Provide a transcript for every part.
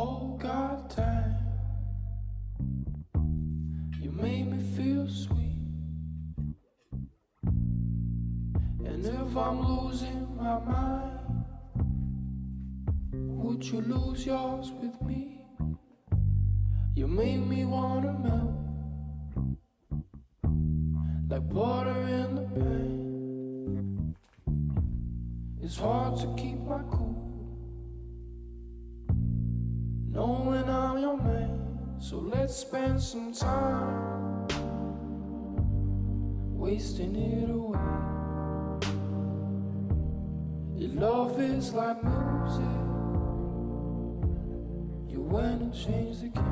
Oh God damn, you made me feel sweet. And if I'm losing my mind, would you lose yours with me? You made me wanna melt like butter in the pan. It's hard to keep my cool, knowing I'm your man. So let's spend some time wasting it away. Your love is like music, you went and changed the game.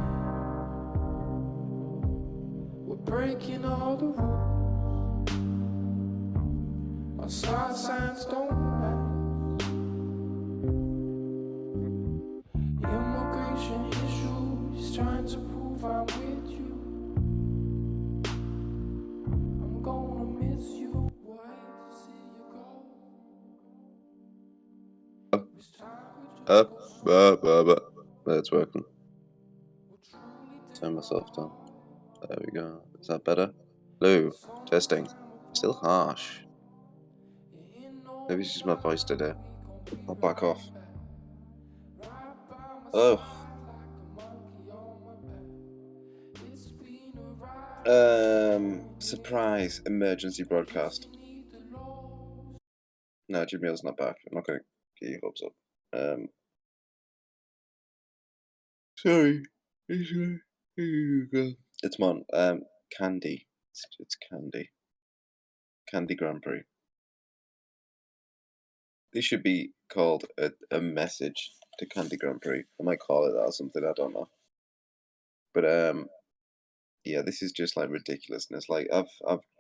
We're breaking all the rules, our side signs don't match. Immigration issues, trying to prove I'm with you. I'm gonna miss you, boy, I hate to see you go. That's working. Turn myself down. There we go. Is that better? Hello. Testing. Still harsh. Maybe it's just my voice today. I'll back off. Hello. Surprise emergency broadcast. No, Jamil's not back. I'm not gonna get your hopes up. Sorry. It's Mon. Candy. It's Candy. Candy Grandpre. This should be called a message to Candy Grandpre. I might call it that or something. I don't know. But yeah, this is just like ridiculousness. Like I've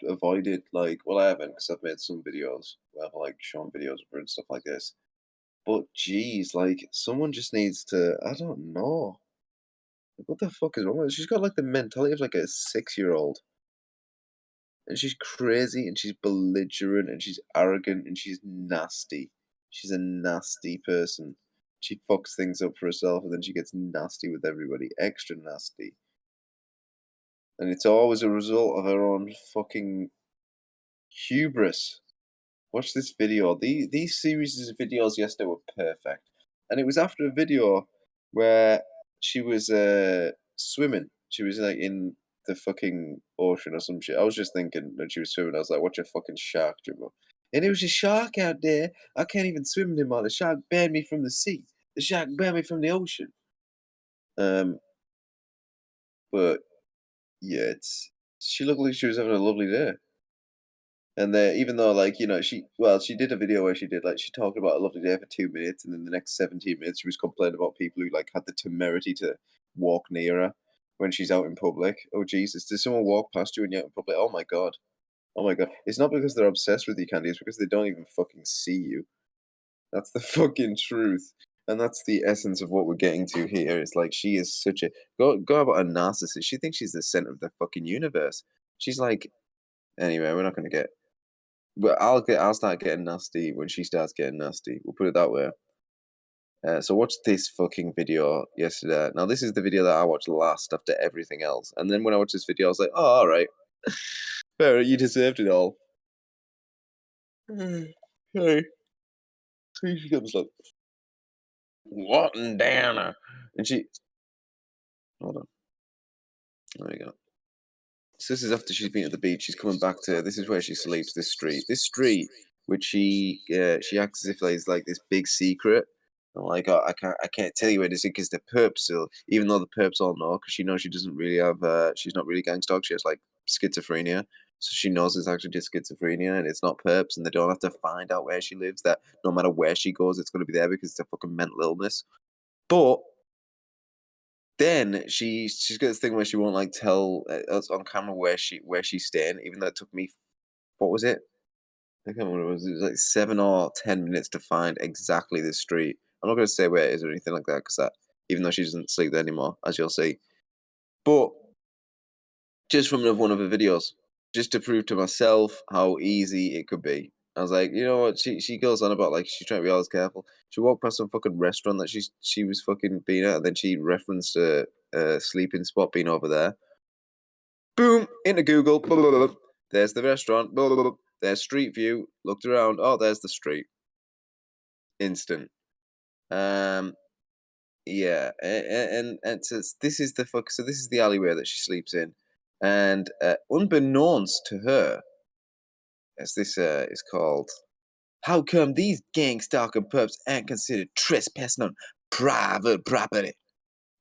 avoided like, well, I haven't, because I've made some videos where I've like shown videos of her and stuff like this. But geez, like someone just needs to, I don't know. Like, what the fuck is wrong with her? She's got like the mentality of like a 6-year-old. And she's crazy and she's belligerent and she's arrogant and she's nasty. She's a nasty person. She fucks things up for herself and then she gets nasty with everybody. Extra nasty. And it's always a result of her own fucking hubris. Watch this video. These series of videos yesterday were perfect. And it was after a video where she was swimming. She was like in the fucking ocean or some shit. I was just thinking when she was swimming, I was like, watch a fucking shark, Jimbo. And it was a shark out there. I can't even swim anymore. The shark banned me from the sea. The shark banned me from the ocean. But yeah, she looked like she was having a lovely day. And even though, like, you know, she did a video where she talked about a lovely day for 2 minutes, and then the next 17 minutes she was complaining about people who like had the temerity to walk near her when she's out in public. Oh Jesus, did someone walk past you and you're out in public? Oh my God. Oh my God. It's not because they're obsessed with you, Candy, it's because they don't even fucking see you. That's the fucking truth. And that's the essence of what we're getting to here. It's like she is such a go about a narcissist. She thinks she's the center of the fucking universe. She's like, anyway, we're not gonna get, but I'll start getting nasty when she starts getting nasty. We'll put it that way. So watch this fucking video yesterday. Now this is the video that I watched last after everything else. And then when I watched this video, I was like, oh, all right, fair, you deserved it all. Hey, she comes like, what in Dana? And she, hold on, there we go. So this is after she's been at the beach. She's coming back to, this is where she sleeps. This street, which she acts as if it's like this big secret. I'm like, oh, I can't tell you where it is because the perps still, even though the perps all know, because she knows she doesn't really have, she's not really gangsta. She has like schizophrenia, so she knows it's actually just schizophrenia and it's not perps, and they don't have to find out where she lives. That no matter where she goes, it's going to be there because it's a fucking mental illness. But then she's got this thing where she won't like tell us on camera where she's staying, even though it took me, what was it? I can't remember what it was. It was like 7 or 10 minutes to find exactly this street. I'm not going to say where it is or anything like that, because even though she doesn't sleep there anymore, as you'll see. But just from one of her videos, just to prove to myself how easy it could be. I was like, you know what? She goes on about like she's trying to be always careful. She walked past some fucking restaurant that she was fucking being at, and then she referenced a sleeping spot being over there. Boom! Into Google. Blah, blah, blah, blah. There's the restaurant. Blah, blah, blah. There's Street View. Looked around. Oh, there's the street. Instant. Um, yeah, and so this is the fuck. So this is the alleyway that she sleeps in, and unbeknownst to her, as this is called, how come these gang stalking perps aren't considered trespassing on private property?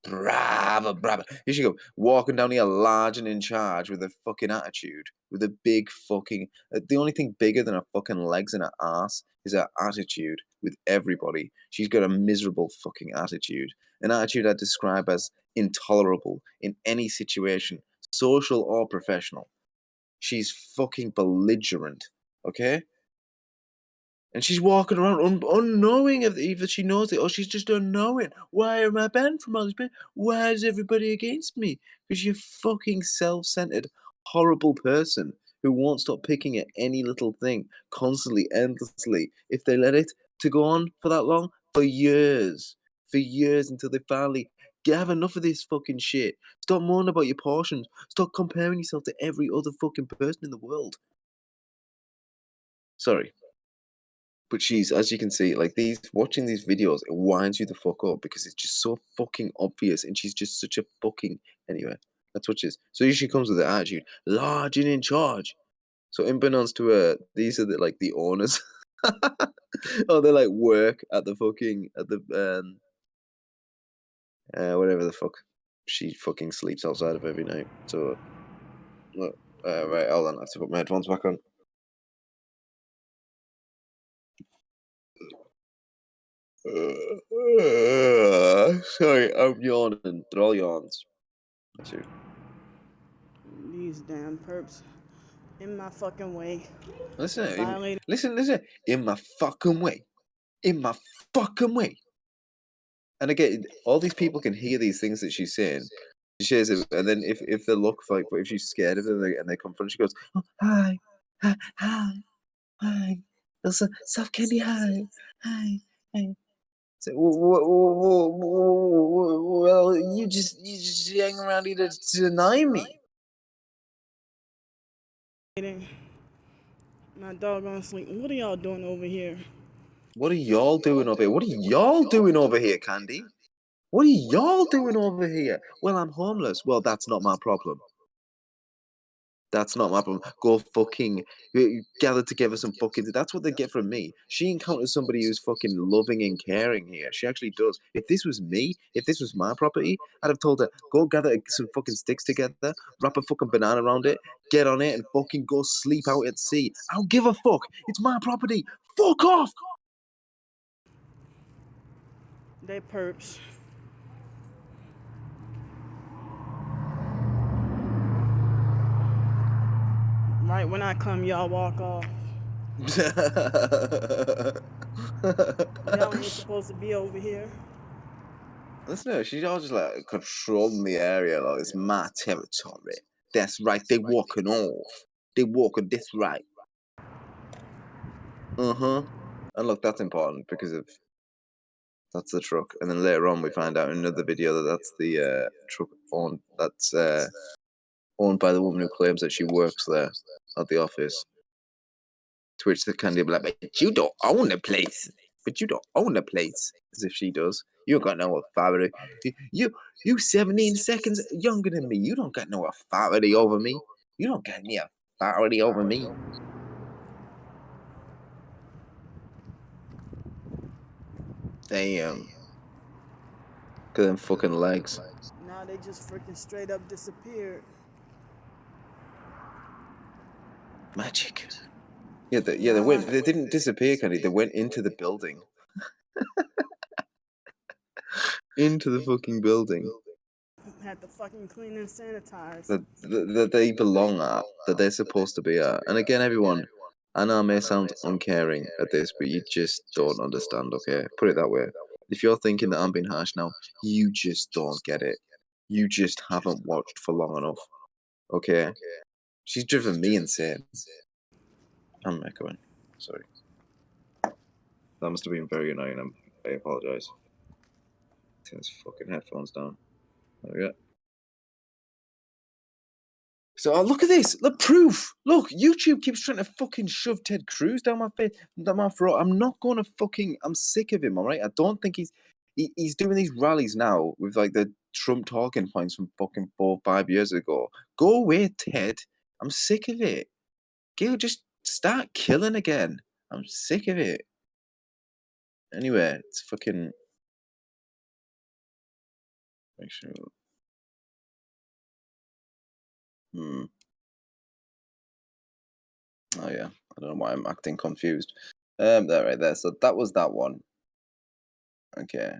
Private property. Here she go, walking down here large and in charge with a fucking attitude, with a big fucking. The only thing bigger than her fucking legs and her ass is her attitude with everybody. She's got a miserable fucking attitude. An attitude I'd describe as intolerable in any situation, social or professional. She's fucking belligerent, okay? And she's walking around unknowing if either she knows it or she's just unknowing. Why am I banned from all this? Why is everybody against me? Because you're fucking self-centered, horrible person who won't stop picking at any little thing, constantly, endlessly. If they let it to go on for that long, for years until they finally have enough of this fucking shit. Stop moaning about your portions. Stop comparing yourself to every other fucking person in the world. Sorry. But she's, as you can see, like watching these videos, it winds you the fuck up because it's just so fucking obvious, and she's just such a fucking anyway. That's what she is. So she comes with the attitude, large and in charge. So unbeknownst to her, these are the owners. Oh, they like work at the fucking at the whatever the fuck. She fucking sleeps outside of every night. So look, right, hold on, I have to put my headphones back on. Sorry, I'm yawning. They're all yawns. Too. These damn perps in my fucking way. Listen, listen. In my fucking way. In my fucking way. And again, all these people can hear these things that she's saying. She shares it, and then if they look like, if she's scared of them and they confront, she goes, oh, hi, hi, South Candy, hi. So, well, you just hang around here to deny me. My dog gonna sleep. What are y'all doing over here? What are y'all doing over here? What are y'all doing over here, Candy? What are y'all doing over here? Well, I'm homeless. Well, that's not my problem. That's not my problem. Go fucking gather together some fucking. That's what they get from me. She encounters somebody who's fucking loving and caring here. She actually does. If this was me, if this was my property, I'd have told her, go gather some fucking sticks together, wrap a fucking banana around it, get on it, and fucking go sleep out at sea. I don't give a fuck. It's my property. Fuck off. They perps. Right when I come, y'all walk off. Y'all ain't supposed to be over here. Listen, she's all just like controlling the area. Like it's my territory. That's right. They walking off. They walking this right. And look, that's important because of that's the truck. And then later on, we find out in another video that that's the truck owned. That's owned by the woman who claims that she works there at the office. To which the Candy will be like, but you don't own the place. But you don't own the place. As if she does. You don't got no authority. You 17 seconds younger than me. You don't got no authority over me. You don't got any authority over me. Damn. Look at them fucking legs. Now they just freaking straight up disappeared. Magic. Yeah, they went. They didn't disappear, Candy. They went into the building. Into the fucking building. Had to fucking clean and sanitize. That they belong at, that they're supposed to be at. And again, everyone, I know I may sound uncaring at this, but you just don't understand, okay? Put it that way. If you're thinking that I'm being harsh now, you just don't get it. You just haven't watched for long enough, okay? She's driven me insane. I'm echoing. Sorry. That must have been very annoying. I apologize. Turn his fucking headphones down. There we go. So look at this. Look, proof. Look, YouTube keeps trying to fucking shove Ted Cruz down my face, down my throat. I'm not going to fucking. I'm sick of him. All right. I don't think he's doing these rallies now with like the Trump talking points from fucking 4 or 5 years ago. Go away, Ted. I'm sick of it. Gail, just start killing again. I'm sick of it. Anyway, it's fucking. Make sure. Oh yeah, I don't know why I'm acting confused. There, right there. So that was that one. Okay.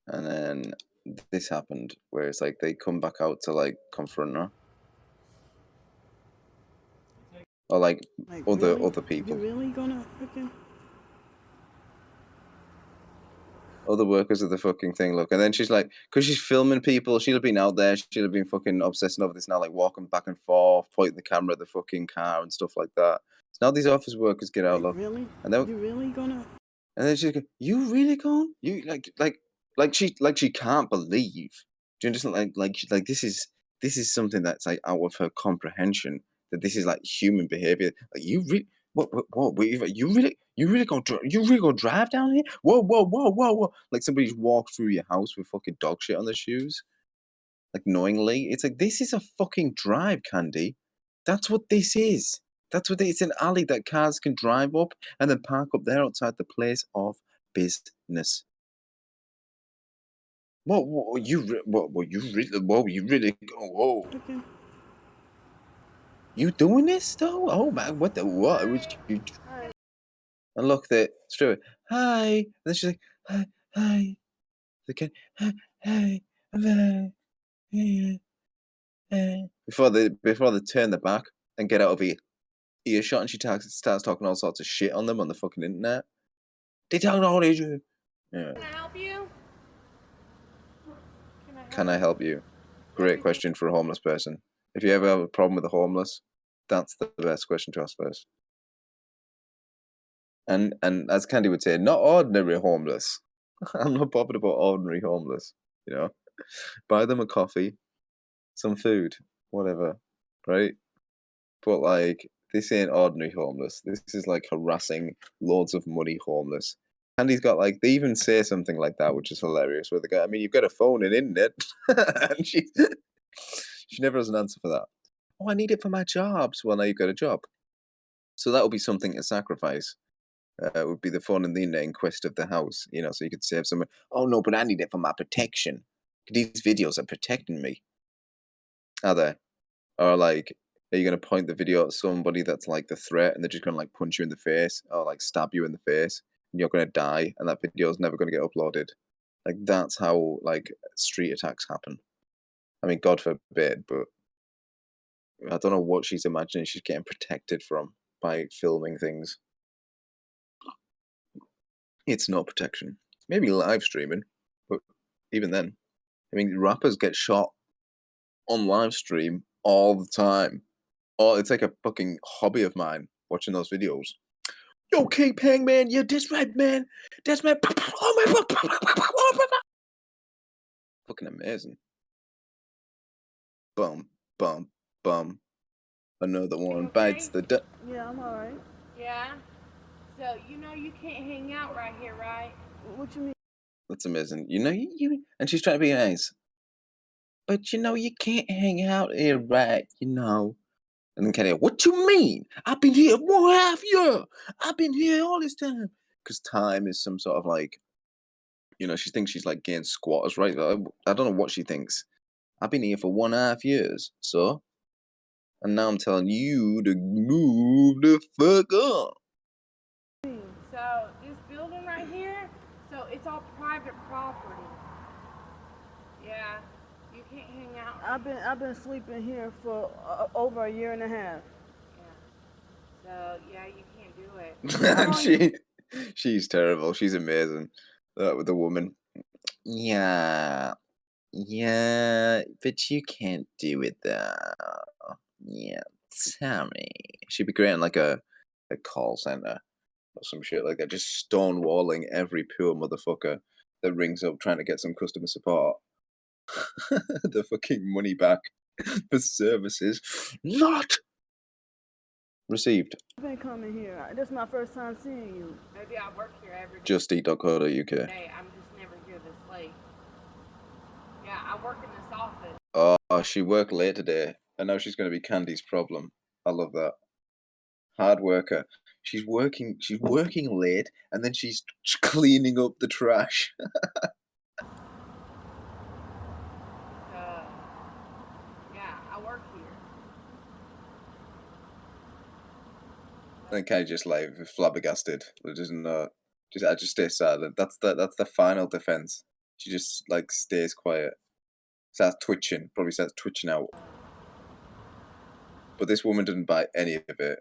And then this happened, where it's like they come back out to like confront her, or like other people, You really gonna freaking? other workers of the fucking thing. Look, and then she's like, because she's filming people, she'll have been out there, she'll have been fucking obsessing over this now, like walking back and forth, pointing the camera at the fucking car and stuff like that. So now these office workers get out, look, Really? and then You really gonna? and then she's like, "You really gone? You like she can't believe." Do you understand? Like this is something that's like out of her comprehension. That this is like human behavior. Like you really you really go drive down here? Whoa! Like somebody just walked through your house with fucking dog shit on their shoes, like knowingly. It's like this is a fucking drive, Candy. That's what this is. It's an alley that cars can drive up and then park up there outside the place of business. You really whoa. Okay. You doing this though? Oh man, what was you? And look there, straight away, hi. And then she's like, hi. Okay, hi. Before they turn their back and get out of earshot, and she starts talking all sorts of shit on them on the fucking internet. They talking all this shit. Yeah. Can I help you? Can I help you? Great question for a homeless person. If you ever have a problem with the homeless, that's the best question to ask first. And as Candy would say, not ordinary homeless. I'm not bothered about ordinary homeless. You know, buy them a coffee, some food, whatever, right? But like, this ain't ordinary homeless. This is like harassing loads of money homeless. Candy's got like, they even say something like that, which is hilarious. Where the guy, I mean, you've got a phone and internet, and she never has an answer for that. Oh, I need it for my job. So, well, now you've got a job. So that would be something to sacrifice. Would be the phone and the internet in quest of the house, you know, so you could save someone. Oh no, but I need it for my protection. These videos are protecting me. Are they? Or like, are you going to point the video at somebody that's like the threat and they're just going to like punch you in the face or like stab you in the face and you're going to die and that video is never going to get uploaded? Like, that's how like street attacks happen. I mean, God forbid, but I don't know what she's imagining she's getting protected from by filming things. It's not protection. Maybe live streaming, but even then, I mean, rappers get shot on live stream all the time. Oh, it's like a fucking hobby of mine watching those videos. Yo, King Pang, man, yeah, that's right, man. That's my. Oh my. Fucking amazing. Bum. Another one bites the dust. Yeah, I'm alright. Yeah? So, you know you can't hang out right here, right? What you mean? That's amazing. You know, you and she's trying to be nice. But you know, you can't hang out here, right? You know. And then Kenny, what you mean? I've been here 1.5 years. I've been here all this time. Because time is some sort of like, you know, she thinks she's like getting squatters, right? I don't know what she thinks. I've been here for 1.5 years, so. And now I'm telling you to move the fuck up. So, this building right here, so it's all private property. Yeah, you can't hang out. I've been sleeping here for over 1.5 years. Yeah. So, yeah, you can't do it. And she's terrible. She's amazing. With the woman. Yeah, but you can't do it though. Yeah. Sorry. She'd be great in like a call center or some shit like that, just stonewalling every poor motherfucker that rings up trying to get some customer support. The fucking money back for services not received. I've been coming here. This is my first time seeing you. Maybe I work here every Justeat.co.uk. day. I'm just never here this late. Yeah, I work in this office. Oh, she worked late today, and now she's going to be Candy's problem. I love that. Hard worker. She's working late, and then she's cleaning up the trash. Yeah, I work here. And Candy just like flabbergasted. Doesn't know. I just stay silent. That's the final defense. She just like stays quiet. Starts twitching. Probably starts twitching out. But this woman didn't buy any of it.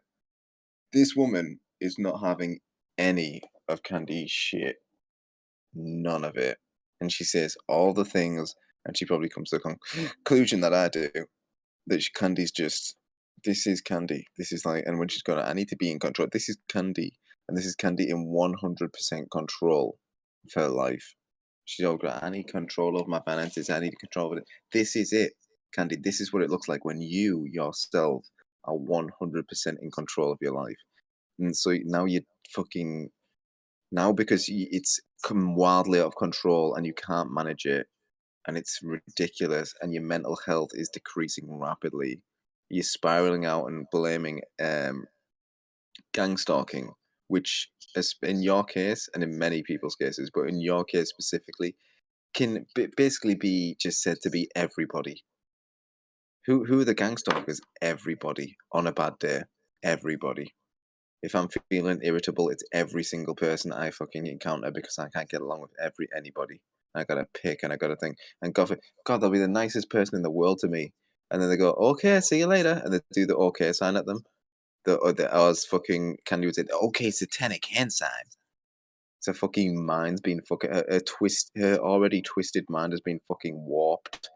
This woman is not having any of Candy's shit. None of it. And she says all the things, and she probably comes to the conclusion that I do, that Candy's just, this is Candy. This is like, and when she's gonna, I need to be in control. This is Candy. And this is Candy in 100% control of her life. She's all got, I need control of my finances. I need control of it. This is it, Candy. This is what it looks like when you yourself are 100% in control of your life. And so now you fucking, now because it's come wildly out of control and you can't manage it and it's ridiculous and your mental health is decreasing rapidly, you're spiraling out and blaming gang stalking, which in your case and in many people's cases, but in your case specifically, can basically be just said to be everybody. Who are the gang stalkers? Everybody. On a bad day. Everybody. If I'm feeling irritable, it's every single person I fucking encounter because I can't get along with anybody. I gotta pick and I gotta think. And God, they'll be the nicest person in the world to me. And then they go, okay, see you later. And they do the okay sign at them. As fucking Candy would say, okay, it's a satanic hand sign. It's a fucking mind's been fucking, her already twisted mind has been fucking warped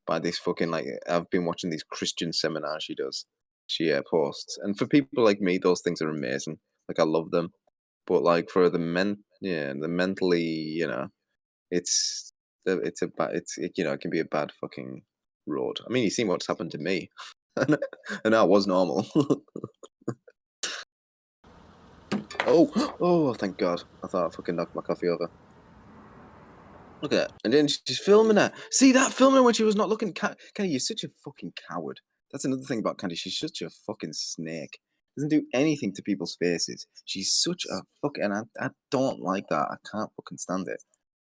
by this fucking, like, I've been watching these Christian seminars she does. She posts. And for people like me, those things are amazing. Like, I love them. But, like, for the mentally, you know, it can be a bad fucking road. I mean, you've seen what's happened to me. And I was normal. Oh, thank God. I thought I fucking knocked my coffee over. Look at that. And then she's filming her. See that filming when she was not looking. Candy, you're such a fucking coward. That's another thing about Candy. She's such a fucking snake. Doesn't do anything to people's faces. She's such a fucking. And I don't like that. I can't fucking stand it.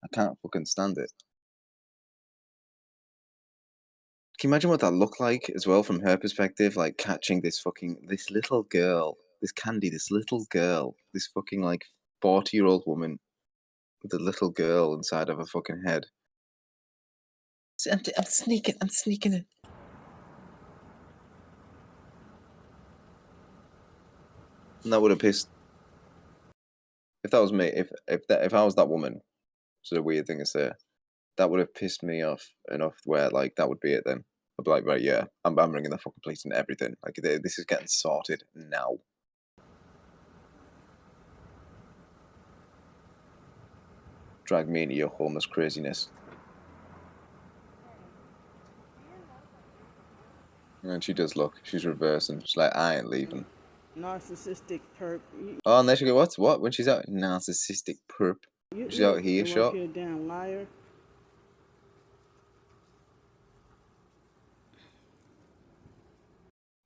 I can't fucking stand it. Can you imagine what that looked like as well from her perspective? Like catching this little girl, this Candy, this little girl, this fucking like 40-year-old woman with a little girl inside of her fucking head. I'm sneaking in. And that would have pissed. If that was me, if I was that woman, which is a weird thing to say, that would have pissed me off enough where like that would be it then. I'd be like, right, yeah, I'm ringing the fucking police and everything. Like this is getting sorted now. Drag me into your homeless craziness. And she does look. She's reversing. She's like, I ain't leaving. Narcissistic perp. Oh, and there she goes. What? When she's out? Narcissistic perp. She's out here, shot. You damn liar.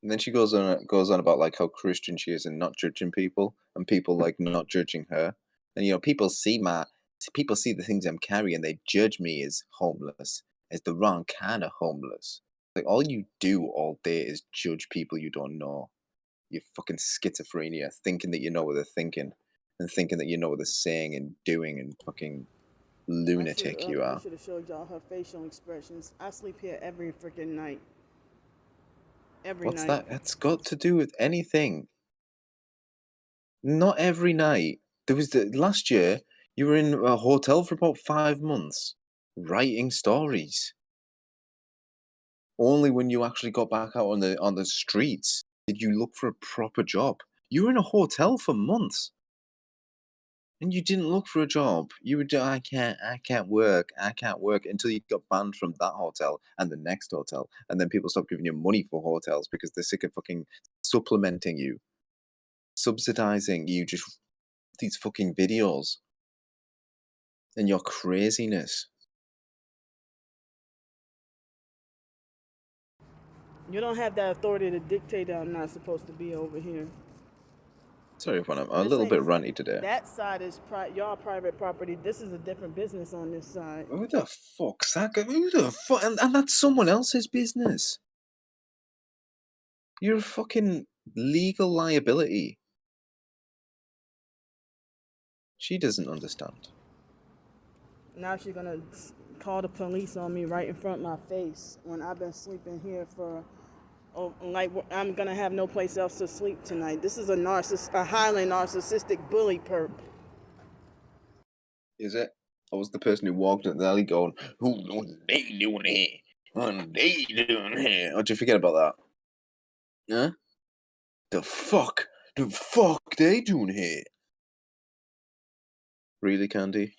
And then she goes on about like how Christian she is and not judging people, and people like not judging her. And you know, people see the things I'm carrying, they judge me as homeless, as the wrong kind of homeless. Like all you do all day is judge people you don't know. You fucking schizophrenia, thinking that you know what they're thinking, and thinking that you know what they're saying and doing, and fucking lunatic you are. I should have showed y'all her facial expressions. I sleep here every freaking night. What's that? It's got to do with anything. Not every night. There was last year. You were in a hotel for about 5 months, writing stories. Only when you actually got back out on the streets did you look for a proper job? You were in a hotel for months. And you didn't look for a job. You were I can't work until you got banned from that hotel and the next hotel. And then people stopped giving you money for hotels because they're sick of fucking supplementing you, subsidizing you, just these fucking videos and your craziness. You don't have that authority to dictate that I'm not supposed to be over here. Sorry if I'm a little bit ranty today. That side is y'all private property. This is a different business on this side. Who the fuck's that guy? Who the fuck? And that's someone else's business. You're a fucking legal liability. She doesn't understand. Now she's gonna call the police on me right in front of my face when I've been sleeping here for, like I'm gonna have no place else to sleep tonight. This is a highly narcissistic bully perp. Is it? I was the person who walked in the alley going, "What they doing here? What they doing here?" Oh, did you forget about that? Huh? The fuck they doing here? Really, Candy?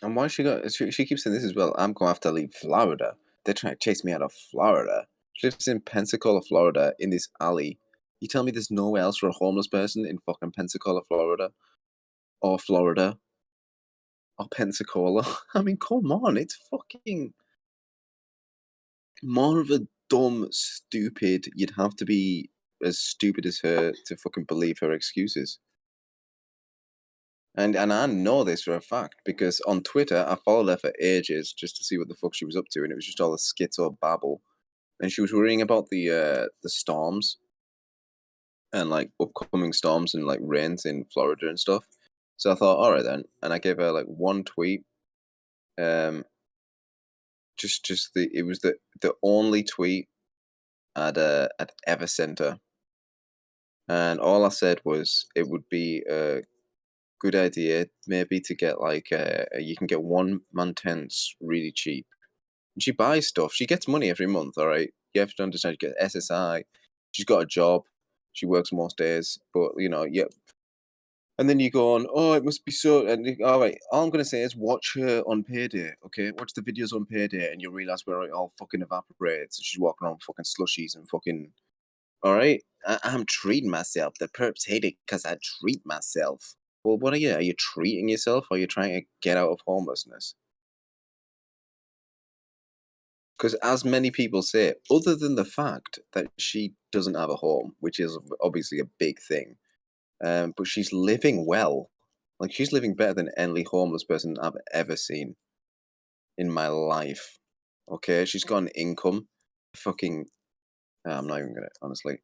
And why she keeps saying this as well. I'm gonna have to leave Florida. They're trying to chase me out of Florida. She lives in Pensacola, Florida, in this alley. You tell me there's nowhere else for a homeless person in fucking Pensacola, Florida? Or Florida? Or Pensacola? I mean, come on, it's fucking more of a dumb, stupid. You'd have to be as stupid as her to fucking believe her excuses. And I know this for a fact because on Twitter I followed her for ages just to see what the fuck she was up to, and it was just all the schizo babble. And she was worrying about the storms and like upcoming storms and like rains in Florida and stuff. So I thought, all right then, and I gave her like one tweet. It was the only tweet I'd ever sent her, and all I said was it would be a good idea maybe to get like you can get one-man tents really cheap. And she buys stuff. She gets money every month. All right, you have to understand. She gets SSI. She's got a job. She works most days, but yeah. And then you go on, oh, it must be so. And all right, all I'm gonna say is watch her on payday. Okay, watch the videos on payday, and you'll realize where it all fucking evaporates. She's walking around with fucking slushies and fucking. All right, I'm treating myself. The perps hate it because I treat myself. Well, what are you? Are you treating yourself, or are you trying to get out of homelessness? Because as many people say, other than the fact that she doesn't have a home, which is obviously a big thing, but she's living well. Like, she's living better than any homeless person I've ever seen in my life. Okay, she's got an income. Fucking, I'm not even gonna, honestly.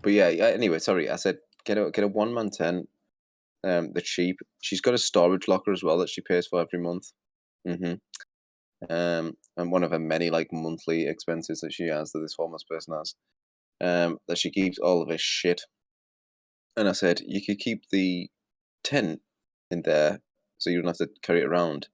But yeah. Anyway, sorry. I said get a one-man tent. They're cheap. She's got a storage locker as well that she pays for every month. And one of her many like monthly expenses that she has, that this homeless person has, that she keeps all of his shit. And I said you could keep the tent in there so you don't have to carry it around.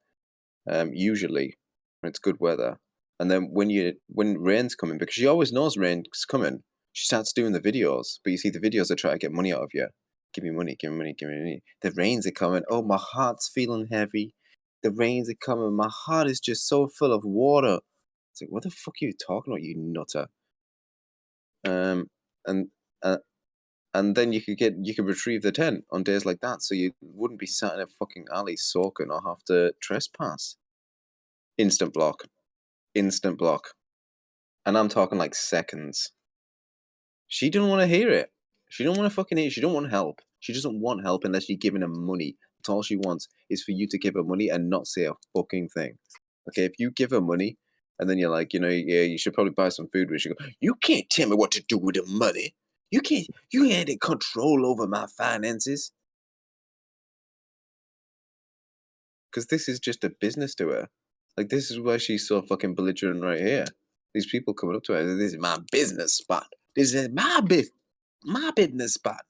Usually when it's good weather, and then when rain's coming, because she always knows rain's coming, she starts doing the videos. But you see, the videos are trying to get money out of you. Give me money, give me money, give me money. The rains are coming. Oh, my heart's feeling heavy. The rains are coming. My heart is just so full of water. It's like, what the fuck are you talking about, you nutter? And then you could retrieve the tent on days like that, so you wouldn't be sat in a fucking alley soaking or have to trespass. Instant block. And I'm talking like seconds. She didn't want to hear it. She don't want to fucking hear it. She don't want help. She doesn't want help unless you're giving her money. That's all she wants is for you to give her money and not say a fucking thing. Okay, if you give her money and then you're like, yeah, you should probably buy some food. She go, you can't tell me what to do with the money. You had control over my finances. Because this is just a business to her. Like, this is why she's so fucking belligerent right here. These people coming up to her, this is my business spot. This is my business spot.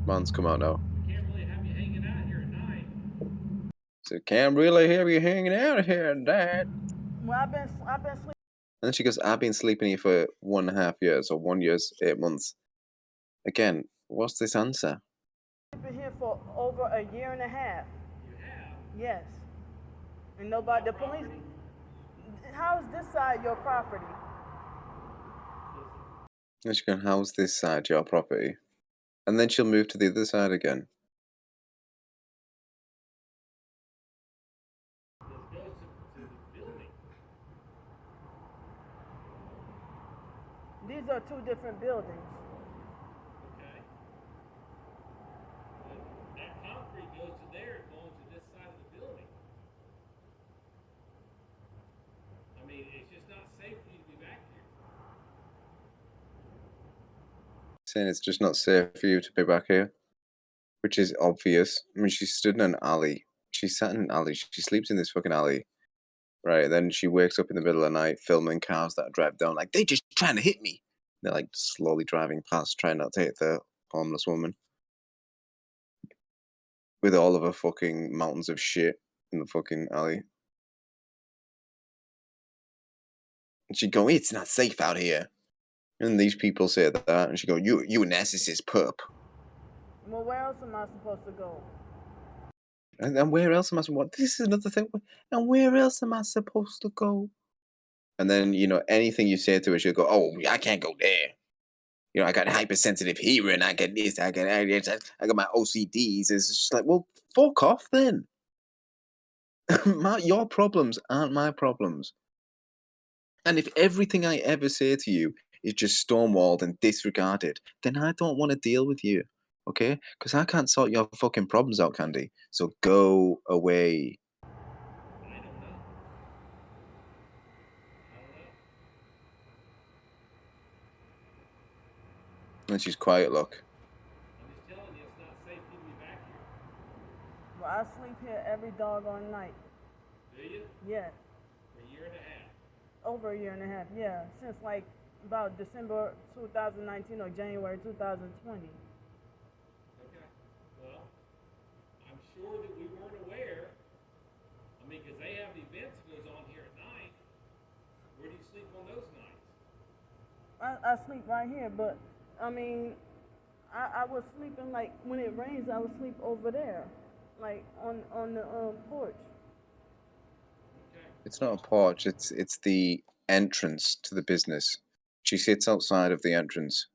Man's come out now. Can't really have you hanging out here at night. So can't really have you hanging out here and that. Well, I've been sleeping. And then she goes, I've been sleeping here for 1.5 years or 1 year, 8 months. Again, what's this answer? Been here for over a year and a half. You have. Yes. And nobody, the police. How is this side your property? And she goes, how's this side your property? And then she'll move to the other side again. This goes to the building. These are two different buildings. Okay. But that concrete goes to there, going to this side of the building. I mean, it's just not safe for you to be back here. Saying it's just not safe for you to be back here, which is obvious. I mean, she stood in an alley. She sat in an alley. She sleeps in this fucking alley, right? Then she wakes up in the middle of the night filming cars that drive down, like, they just trying to hit me. They're like slowly driving past, trying not to hit the homeless woman with all of her fucking mountains of shit in the fucking alley. And she'd go, it's not safe out here. And these people say that, and she go, you a narcissist pup. Well, where else am I supposed to go? And where else am I? What? This is another thing. And where else am I supposed to go? And then, you know, anything you say to her, she'll go, oh, I can't go there. You know, I got hypersensitive hearing. I got this. I got my OCDs. It's just like, well, fuck off then. Your problems aren't my problems. And if everything I ever say to you is just stonewalled and disregarded, then I don't want to deal with you. Okay? Because I can't sort your fucking problems out, Candy. So go away. I don't know. I don't know. And she's quiet, look. I'm just telling you, it's not safe for you to be back here. Well, I sleep here every doggone night. Do you? Yes. For a year and a half. Over a year and a half, yeah. Since like about December 2019 or January 2020. Okay. Well, I'm sure that we weren't aware. I mean, because they have events that goes on here at night. Where do you sleep on those nights? I sleep right here, but I mean, I was sleeping like when it rains, I would sleep over there, like on the porch. Okay. It's not a porch, it's the entrance to the business. She sits outside of the entrance.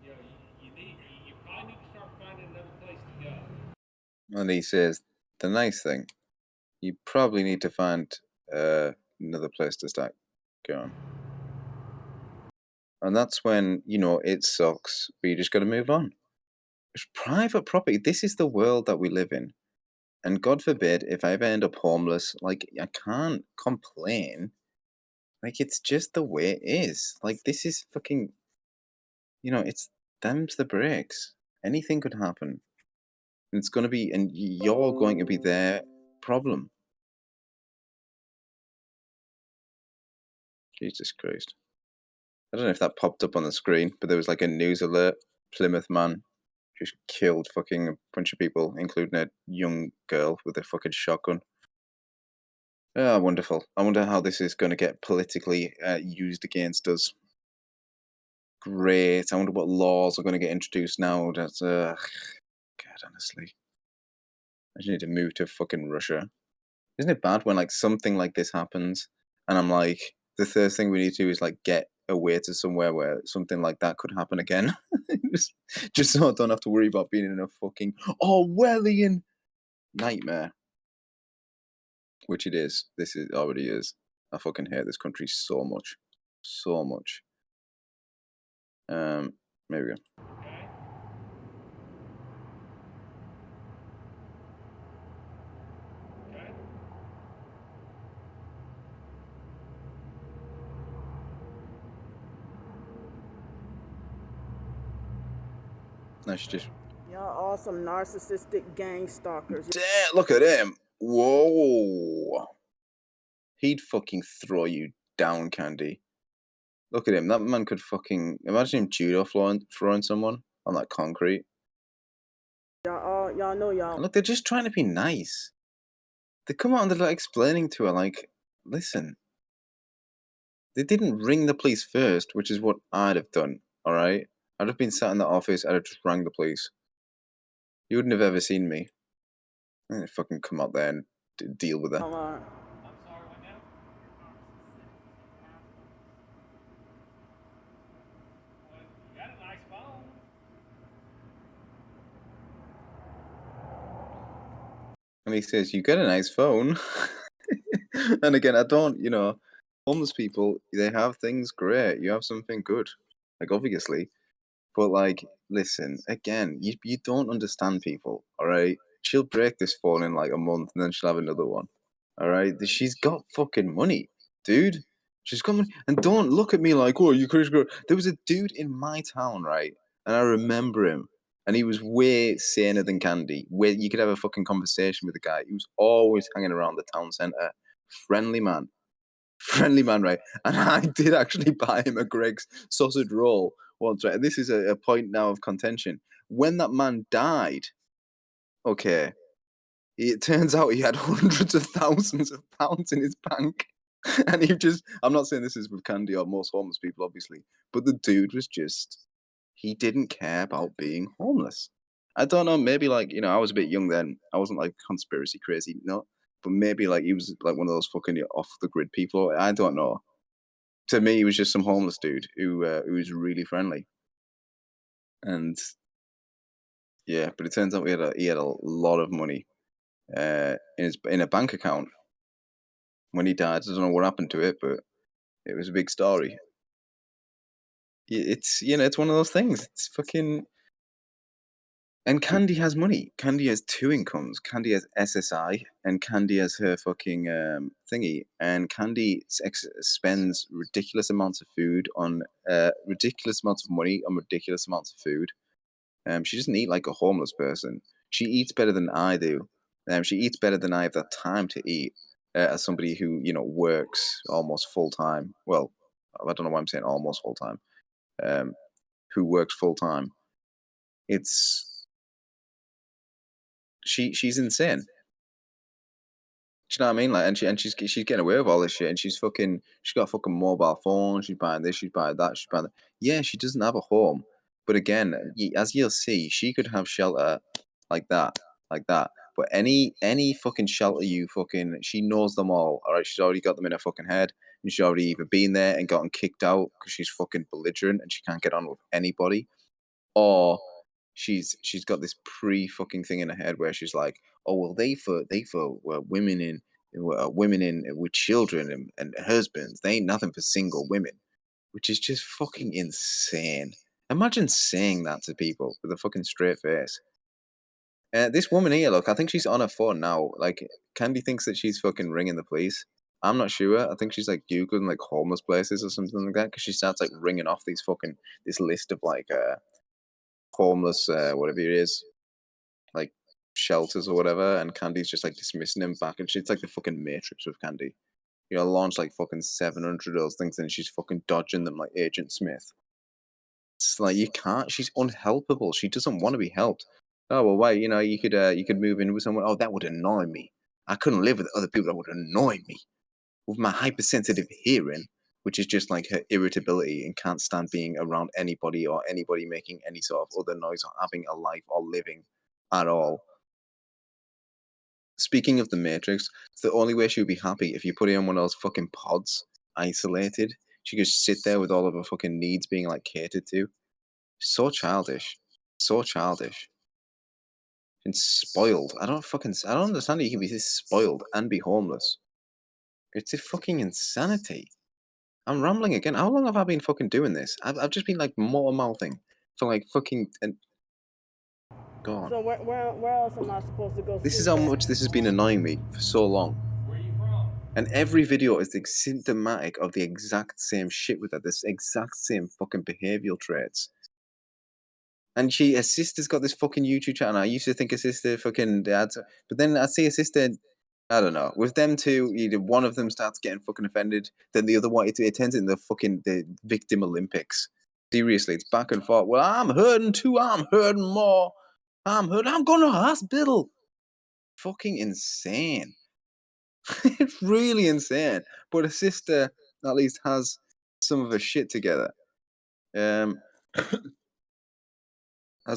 You know, you probably need to start finding another place to go. And he says, the nice thing, you probably need to find another place to start going. And that's when, you know, it sucks, but you just got to move on. It's private property. This is the world that we live in. And God forbid, if I ever end up homeless, like, I can't complain. Like, it's just the way it is. Like, this is fucking, you know, it's them's the breaks. Anything could happen. And it's going to be, and you're going to be their problem. Jesus Christ. I don't know if that popped up on the screen, but there was like a news alert. Plymouth man just killed fucking a bunch of people, including a young girl with a fucking shotgun. Ah, wonderful. I wonder how this is going to get politically used against us. Great. I wonder what laws are going to get introduced now. That's, God, honestly. I just need to move to fucking Russia. Isn't it bad when like something like this happens and I'm like, the first thing we need to do is like get away to somewhere where something like that could happen again. just so I don't have to worry about being in a fucking Orwellian nightmare. Which it is. This is already is. I fucking hate this country so much. So much. There we go. Okay. Okay. No, she just. Y'all all some narcissistic gang stalkers. Damn, look at him. Whoa. He'd fucking throw you down, Candy. Look at him. That man could fucking imagine him judo throwing someone on that concrete. Y'all know y'all. And look, they're just trying to be nice. They come out and they're like explaining to her, like, listen. They didn't ring the police first, which is what I'd have done. All right, I'd have been sat in the office. I'd have just rang the police. You wouldn't have ever seen me. I'd fucking come out there and deal with her. I'm sorry, what now? Well, you got a nice phone. And he says, "You get a nice phone." And again, I don't, homeless people, they have things great. You have something good, like obviously. But like, listen, again, you don't understand people, all right? She'll break this phone in like a month, and then she'll have another one, all right? She's got fucking money, dude. She's got money, and don't look at me like, oh, you crazy girl. There was a dude in my town, right? And I remember him, and he was way saner than Candy. Where you could have a fucking conversation with the guy. He was always hanging around the town centre, friendly man, right? And I did actually buy him a Greg's sausage roll once, right? And this is a point now of contention. When that man died, okay, it turns out he had hundreds of thousands of pounds in his bank. And I'm not saying this is with Candy or most homeless people, obviously, but the dude was he didn't care about being homeless. I don't know, maybe like, I was a bit young then. I wasn't like conspiracy crazy, no. But maybe like he was like one of those fucking off the grid people. I don't know. To me, he was just some homeless dude who was really friendly. And yeah, but it turns out he had a lot of money in a bank account when he died. I don't know what happened to it, but it was a big story. It's it's one of those things. It's fucking. And Candy has money. Candy has 2 incomes. Candy has SSI, and Candy has her fucking thingy. And Candy spends ridiculous amounts of food on ridiculous amounts of money on ridiculous amounts of food. She doesn't eat like a homeless person. She eats better than I do. She eats better than I have the time to eat. As somebody who works almost full time. Well, I don't know why I'm saying almost full time. Who works full time? She's insane. Do you know what I mean? Like, and she's getting away with all this shit, and she's got a fucking mobile phone. She's buying this, she's buying that, she's buying that. Yeah, she doesn't have a home, but again, as you'll see, she could have shelter like that. But any fucking shelter she knows them all. All right, she's already got them in her fucking head, and she's already either been there and gotten kicked out because she's fucking belligerent and she can't get on with anybody, or she's got this fucking thing in her head where she's like, oh well, they for women in with children and husbands. They ain't nothing for single women, which is just fucking insane. Imagine saying that to people with a fucking straight face. This woman here, look, I think she's on her phone now. Like, Candy thinks that she's fucking ringing the police. I'm not sure. I think she's like googling like homeless places or something like that, because she starts like ringing off this list of like homeless whatever it is, like shelters or whatever, and Candy's just like dismissing him back, and she's like the fucking Matrix with Candy. Launch like fucking 700 of those things, and she's fucking dodging them like Agent Smith. It's like, you can't. She's unhelpable. She doesn't want to be helped. Oh well, wait. You could move in with someone. Oh, that would annoy me. I couldn't live with other people. That would annoy me. With my hypersensitive hearing, which is just like her irritability and can't stand being around anybody or anybody making any sort of other noise or having a life or living at all. Speaking of the Matrix, it's the only way she would be happy if you put her in one of those fucking pods, isolated. She could sit there with all of her fucking needs being like catered to. So childish. So childish. And spoiled. I don't understand how you can be this spoiled and be homeless. It's a fucking insanity. I'm rambling again. How long have I been fucking doing this? I've just been like more mouthing for like fucking go on. So where else am I supposed to go? This is how much this has been annoying me for so long. Where are you from? And every video is symptomatic of the exact same shit with her. This exact same fucking behavioural traits. And her sister's got this fucking YouTube channel. I used to think her sister fucking had, but then I see her sister I don't know. With them two, either one of them starts getting fucking offended, then the other one, it turns into the victim Olympics. Seriously, it's back and forth. Well, I'm hurting too. I'm hurting more. I'm hurting. I'm going to hospital. Fucking insane. It's really insane. But her sister at least has some of her shit together. Has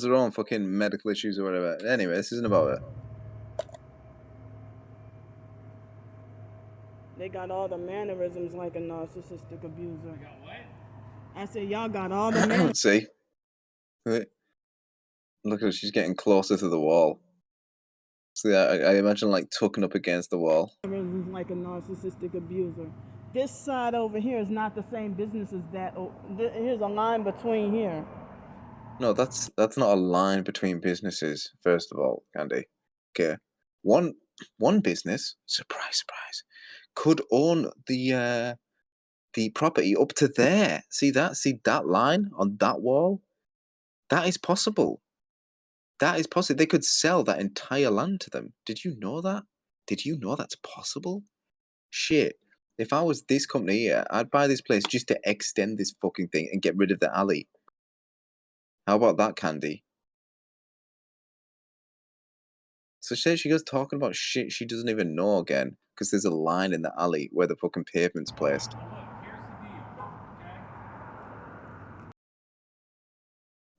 her own fucking medical issues or whatever. Anyway, this isn't about it. They got all the mannerisms like a narcissistic abuser. You got what? I said, y'all got all the mannerisms See? Look at her, she's getting closer to the wall. See, I imagine like tucking up against the wall. like a narcissistic abuser. This side over here is not the same business as that. Here's a line between here. No, that's not a line between businesses, first of all, Candy. Okay. One business, surprise, could own the property up to there. See that line on that wall? That is possible. That is possible. They could sell that entire land to them. Did you know that? Did you know that's possible? Shit. If I was this company here, I'd buy this place just to extend this fucking thing and get rid of the alley. How about that, Candy? So she goes talking about shit she doesn't even know again, because there's a line in the alley where the fucking pavement's placed. Well, look, here's the deal, okay?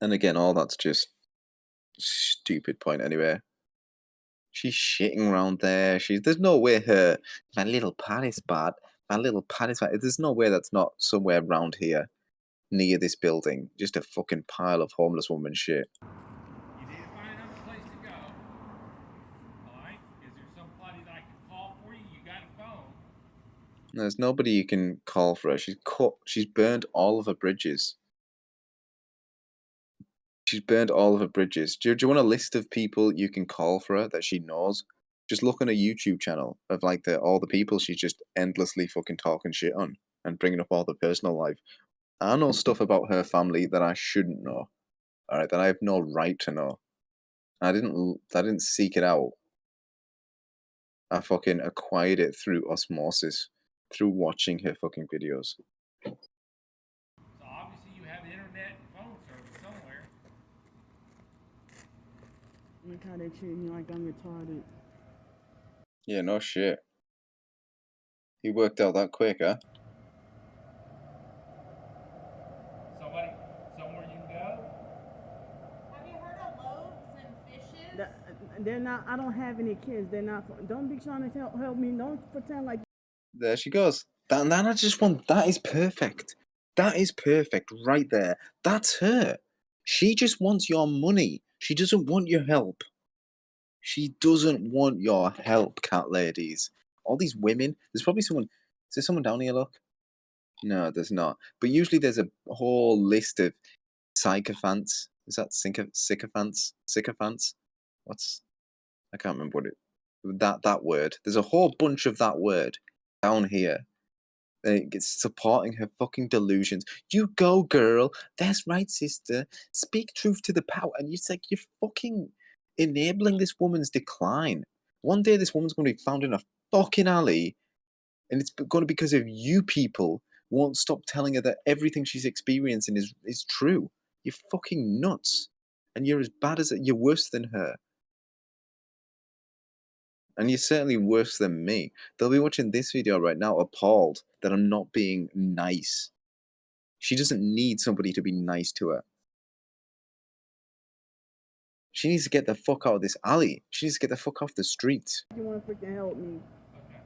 And again, all that's just stupid point anyway. She's shitting around there. There's no way my little party spot. There's no way that's not somewhere around here, near this building. Just a fucking pile of homeless woman shit. You need to find another place to go. Alright? Is there somebody that I can call for you? You got a phone. There's nobody you can call for her. She's burned all of her bridges. She's burned all of her bridges. Do you want a list of people you can call for her that she knows? Just look on a YouTube channel of like all the people she's just endlessly fucking talking shit on and bringing up all the personal life. I know stuff about her family that I shouldn't know. Alright, that I have no right to know. I didn't seek it out. I fucking acquired it through osmosis, through watching her fucking videos. So obviously you have internet and phone service somewhere. Look how they treat me like I'm retarded. Yeah, no shit. He worked out that quick, huh? Somewhere you can go? Have you heard of loaves and fishes? They're not. I don't have any kids. They're not. Don't be trying to help me. Don't pretend like. There she goes. That is perfect. That is perfect right there. That's her. She just wants your money. She doesn't want your help. She doesn't want your help, cat ladies. All these women. There's probably someone. Is there someone down here, look? No, there's not. But usually there's a whole list of sycophants. Is that sycophants? Sycophants? I can't remember what that word. There's a whole bunch of that word down here. It's supporting her fucking delusions. You go, girl. That's right, sister. Speak truth to the power. And you're fucking enabling this woman's decline. One day this woman's going to be found in a fucking alley, and it's going to be because of you people won't stop telling her that everything she's experiencing is true. You're fucking nuts. And you're you're worse than her. And you're certainly worse than me. They'll be watching this video right now appalled that I'm not being nice. She doesn't need somebody to be nice to her. She needs to get the fuck out of this alley. She needs to get the fuck off the streets. You want to freaking help me? Okay.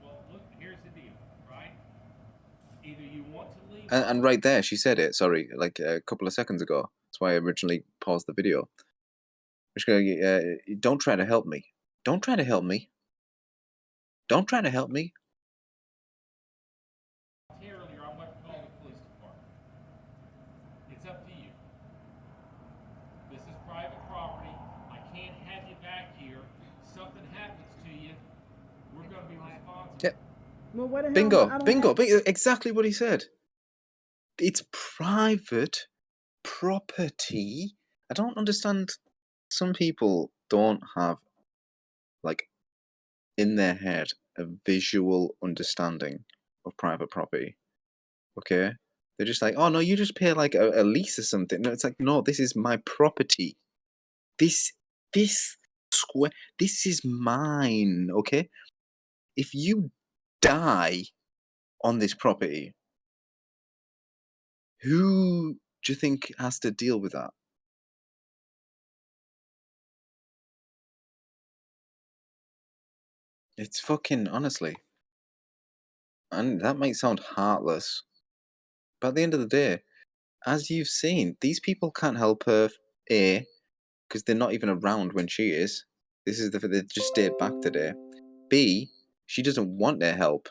Well, look, here's the deal, right? Either you want to leave. And right there, she said it, sorry, like a couple of seconds ago. That's why I originally paused the video. She's going, don't try to help me. Don't try to help me. Don't try to help me. Earlier, I went to call the police department. It's up to you. This is private property. I can't have you back here. Something happens to you, we're going to be responsible. Yeah. Well, what the Bingo, hell? bingo, exactly what he said. It's private property. I don't understand. Some people don't have, like, in their head a visual understanding of private property. Okay? They're just like, oh no, you just pay like a lease or something. No, it's like, no, this is my property. This square, this is mine. Okay? If you die on this property, who do you think has to deal with that? It's fucking, honestly. And that might sound heartless, but at the end of the day, as you've seen, these people can't help her, A, because they're not even around when she is. They just stayed back today. B, she doesn't want their help.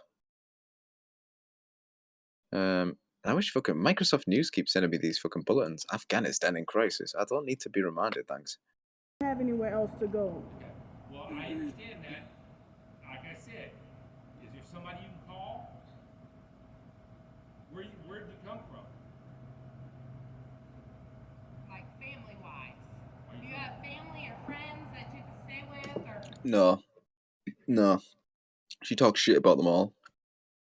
I wish fucking Microsoft News keeps sending me these fucking bulletins. Afghanistan in crisis. I don't need to be reminded, thanks. I don't have anywhere else to go. Okay. Well, I understand that. Like I said, is there somebody you can call? Where did you come from? Like family-wise. Do you have family or friends that you can stay with, or? No. She talks shit about them all.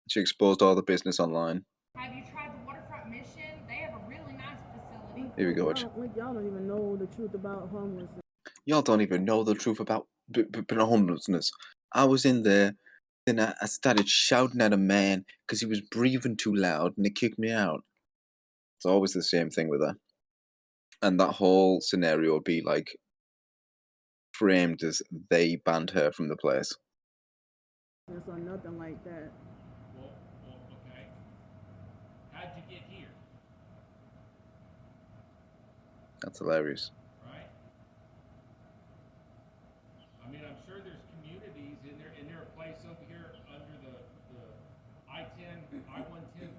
She exposed all the business online. Have you tried the Waterfront Mission? They have a really nice facility. Here we go. Y'all don't even know the truth about homelessness. Y'all don't even know the truth about homelessness. I was in there, then I started shouting at a man because he was breathing too loud, and they kicked me out. It's always the same thing with her. And that whole scenario would be like framed as they banned her from the place. Or nothing like that. Well, okay. How'd you get here? That's hilarious. Right? I mean, I'm sure there's communities in there. Is there a place over here under the I-10, I-110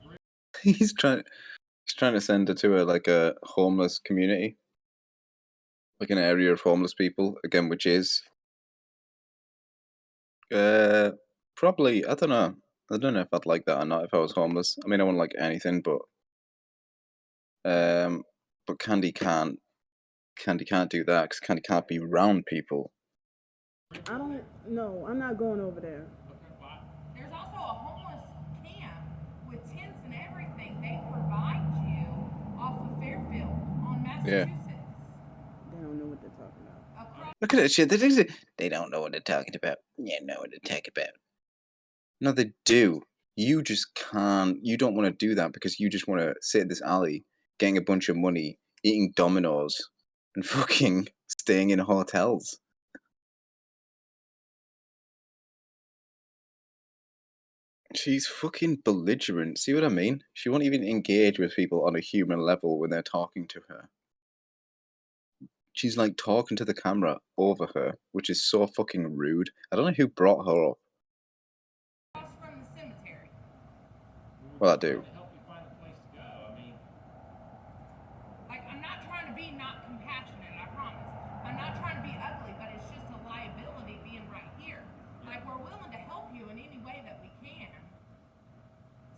bridge? He's trying to send her to a homeless community, like an area of homeless people again, which is probably, I don't know if I'd like that or not if I was homeless. I mean, I wouldn't like anything, but Candy can't do that because Candy can't be around people. I don't know. I'm not going over there. There's also a homeless camp with tents and everything. They provide you off of Fairfield on Massachusetts. They don't know what they're talking about. Look at that shit. They don't know what they're talking about. Yeah, know what they're talking about. No, they do. You just can't. You don't want to do that because you just want to sit in this alley, getting a bunch of money, eating Dominoes, and fucking staying in hotels. She's fucking belligerent. See what I mean? She won't even engage with people on a human level when they're talking to her. She's like talking to the camera over her, which is so fucking rude. I don't know who brought her up. From the cemetery. Well, I do. To help you find a place to go. I mean, like, I'm not trying to be not compassionate, I promise. I'm not trying to be ugly, but it's just a liability being right here. Like, we're willing to help you in any way that we can.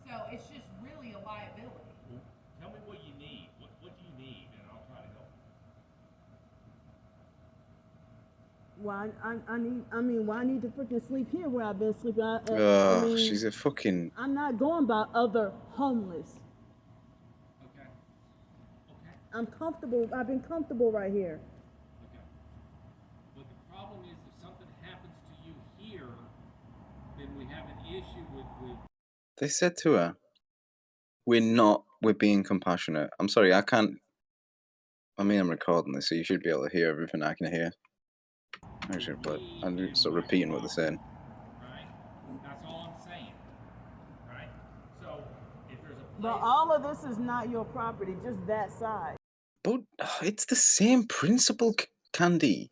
So it's just really a liability. well, tell me what you need. What do you need, and I'll try to help. Why I need to freaking sleep here where I've been sleeping. I mean, She's a fucking. I'm not going by other homeless. Okay. I'm comfortable. I've been comfortable right here. Okay. But the problem is, if something happens to you here, then we have an issue with. They said to her, we're being compassionate. I'm sorry, I can't. I mean, I'm recording this, so you should be able to hear everything I can hear. I'm just repeating what they're saying. Right? That's all I'm saying. Right? So, if there's a place. But all of this is not your property, just that side. But it's the same principle, Candy.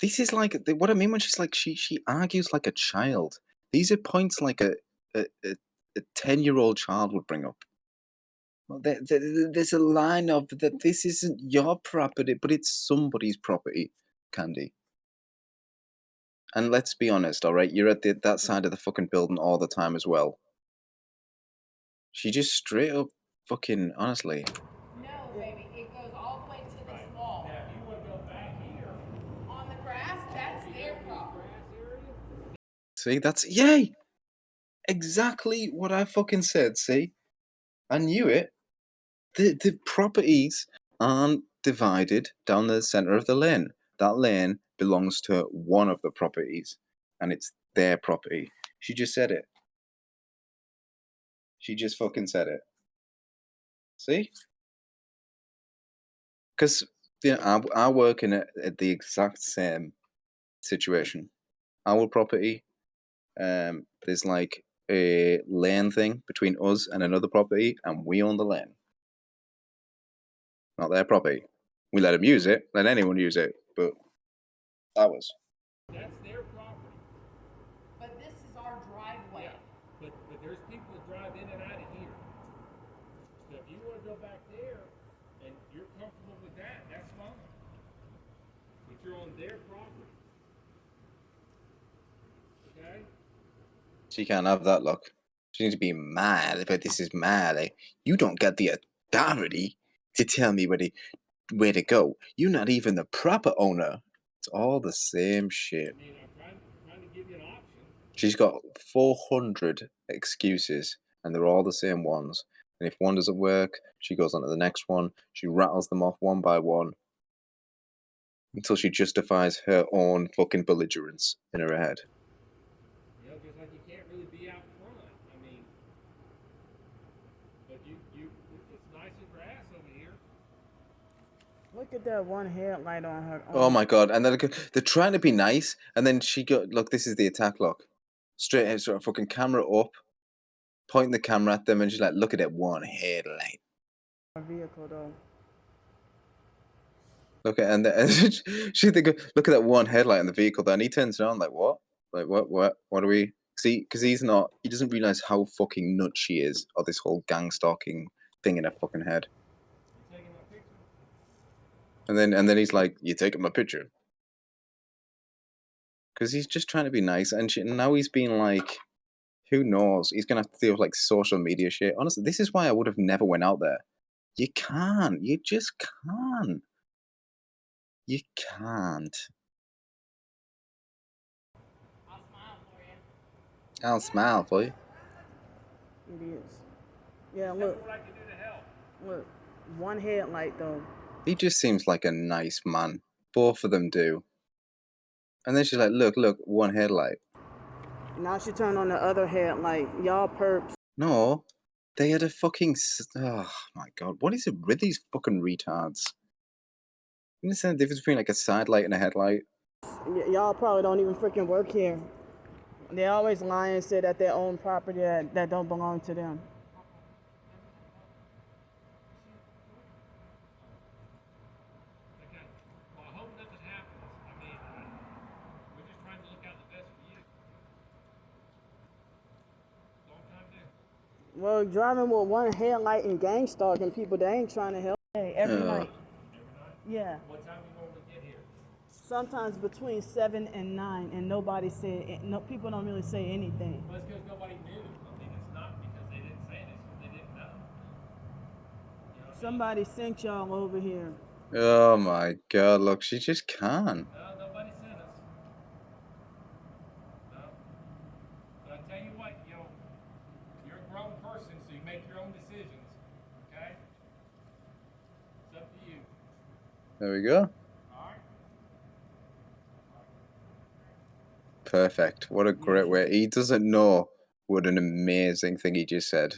This is like what I mean when she's like she argues like a child. These are points like a 10-year-old child would bring up. Well, there's a line of that. This isn't your property, but it's somebody's property, Candy. And let's be honest, all right? You're at that side of the fucking building all the time as well. She just straight up fucking honestly. No, baby, it goes all the way to this wall. Now, if you want to go back here. On the grass, that's their property. See, that's yay! Exactly what I fucking said, see? I knew it. The properties aren't divided down the center of the lane. That lane belongs to one of the properties, and it's their property. She just said it. She just fucking said it. See? Because I work in at the exact same situation. Our property, there's like a lane thing between us and another property, and we own the lane. Not their property. We let them use it, let anyone use it, but ours. That's their property. But this is our driveway. Yeah, but there's people that drive in and out of here. So if you want to go back there and you're comfortable with that, that's fine. But you're on their property. Okay? She can't have that, look. She needs to be mad, but this is mad. You don't get the authority to tell me where to go. You're not even the proper owner. It's all the same shit. I mean, I'm trying to give you an option. She's got 400 excuses, and they're all the same ones. And if one doesn't work, she goes on to the next one. She rattles them off one by one until she justifies her own fucking belligerence in her head. You know, just like you can't really be out front. I mean, but it's nice as grass over here. Look at that one headlight on her. Oh my god! And then they're trying to be nice, and then she got look. This is the attack lock. Straight ahead, sort of fucking camera up, pointing the camera at them, and she's like, "Look at that one headlight." Her vehicle though. Look at and she think, look at that one headlight in the vehicle. Then he turns around like, "What? Like what do we see?" Because he doesn't realize how fucking nuts she is, or this whole gang stalking thing in her fucking head. You taking my picture? And then he's like, "You taking my picture?" Because he's just trying to be nice, and now he's being like, who knows? He's gonna have to deal with like social media shit. Honestly, this is why I would have never went out there. You can't. You just can't. You can't. I'll smile for you. I'll smile for you. It is. Yeah, Tell me look, what I can do to help. look. One headlight though. He just seems like a nice man. Both of them do. And then she's like, look, one headlight. Now she turned on the other headlight. Y'all perps. No, they had a fucking. Oh my god, what is it with these fucking retards? You understand the difference between like a side light and a headlight? Y'all probably don't even freaking work here. They always lie and say that they own property that don't belong to them. Okay. Well, I hope nothing happens. I mean, we're just trying to look out the best for you. That's all I'm trying to do. Well, driving with one headlight and gang stalking people, they ain't trying to help. Hey, every night. Every night? Yeah. What time you normally get here? Sometimes between 7 and 9, and nobody said. No, people don't really say anything. Well, it's because nobody knew. I mean, it's not because they didn't say it. It's because they didn't know. You know what I mean? Somebody sent y'all over here. Oh my god, look, she just can't. No, nobody sent us. No. But I tell you what, you're a grown person, so you make your own decisions. Okay? It's up to you. There we go. Alright? Perfect. What a great way. He doesn't know what an amazing thing he just said.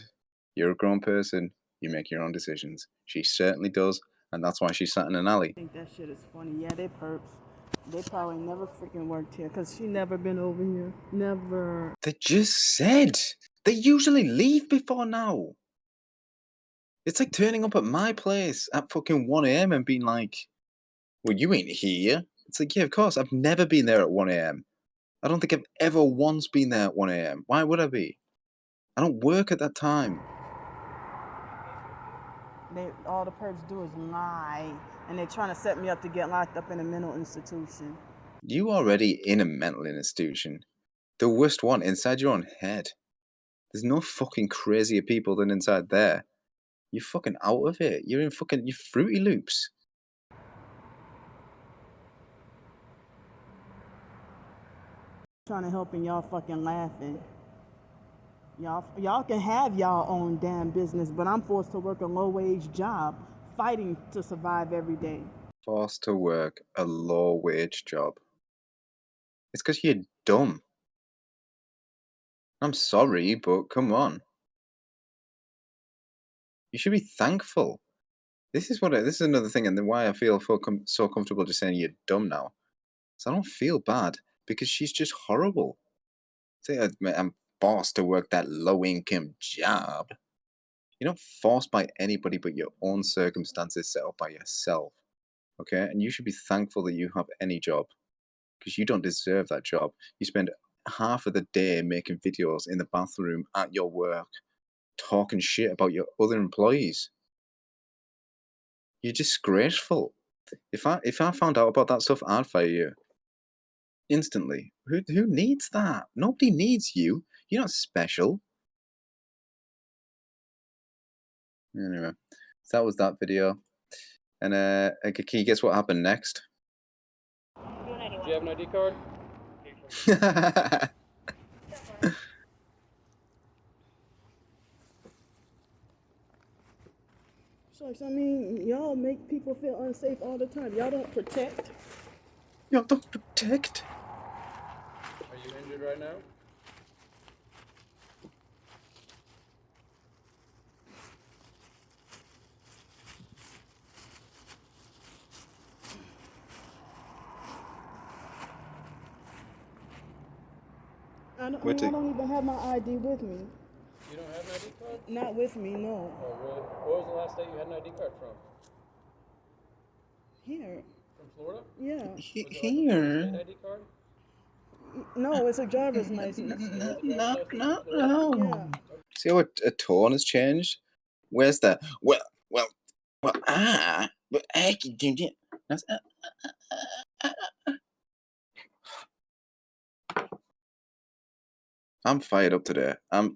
You're a grown person, you make your own decisions. She certainly does, and that's why she sat in an alley. I think that shit is funny. Yeah, they perps. They probably never freaking worked here because she never been over here. Never. They just said. They usually leave before now. It's like turning up at my place at fucking 1 a.m. and being like, well, you ain't here. It's like, yeah, of course. I've never been there at 1 a.m. I don't think I've ever once been there at 1 a.m. Why would I be? I don't work at that time. All the perps do is lie, and they're trying to set me up to get locked up in a mental institution. You already in a mental institution. The worst one, inside your own head. There's no fucking crazier people than inside there. You're fucking out of it. You're Fruity Loops. Trying to help and y'all fucking laughing. Y'all can have y'all own damn business, but I'm forced to work a low-wage job, fighting to survive every day. Forced to work a low-wage job. It's because you're dumb. I'm sorry, but come on. You should be thankful. This is another thing, and then why I feel so comfortable just saying you're dumb now. So I don't feel bad because she's just horrible. Say I'm forced to work that low-income job. You're not forced by anybody but your own circumstances set up by yourself. Okay? And you should be thankful that you have any job because you don't deserve that job. You spend half of the day making videos in the bathroom at your work, talking shit about your other employees. You're disgraceful. If I found out about that stuff, I'd fire you instantly. Who needs that? Nobody needs you. You're not special. Anyway, so that was that video. And can you guess what happened next? Do you have an ID card? So I mean, y'all make people feel unsafe all the time. Y'all don't protect. Y'all don't protect. Are you injured right now? I don't even have my ID with me. You don't have an ID card? Not with me, no. Oh, really? What was the last state you had an ID card from? Here. From Florida? Yeah. Was it like a Florida state ID card? No, it's a driver's license. No. Yeah. See how a tone has changed? Where's that? Well, but I can do it. That's, I'm fired up today. I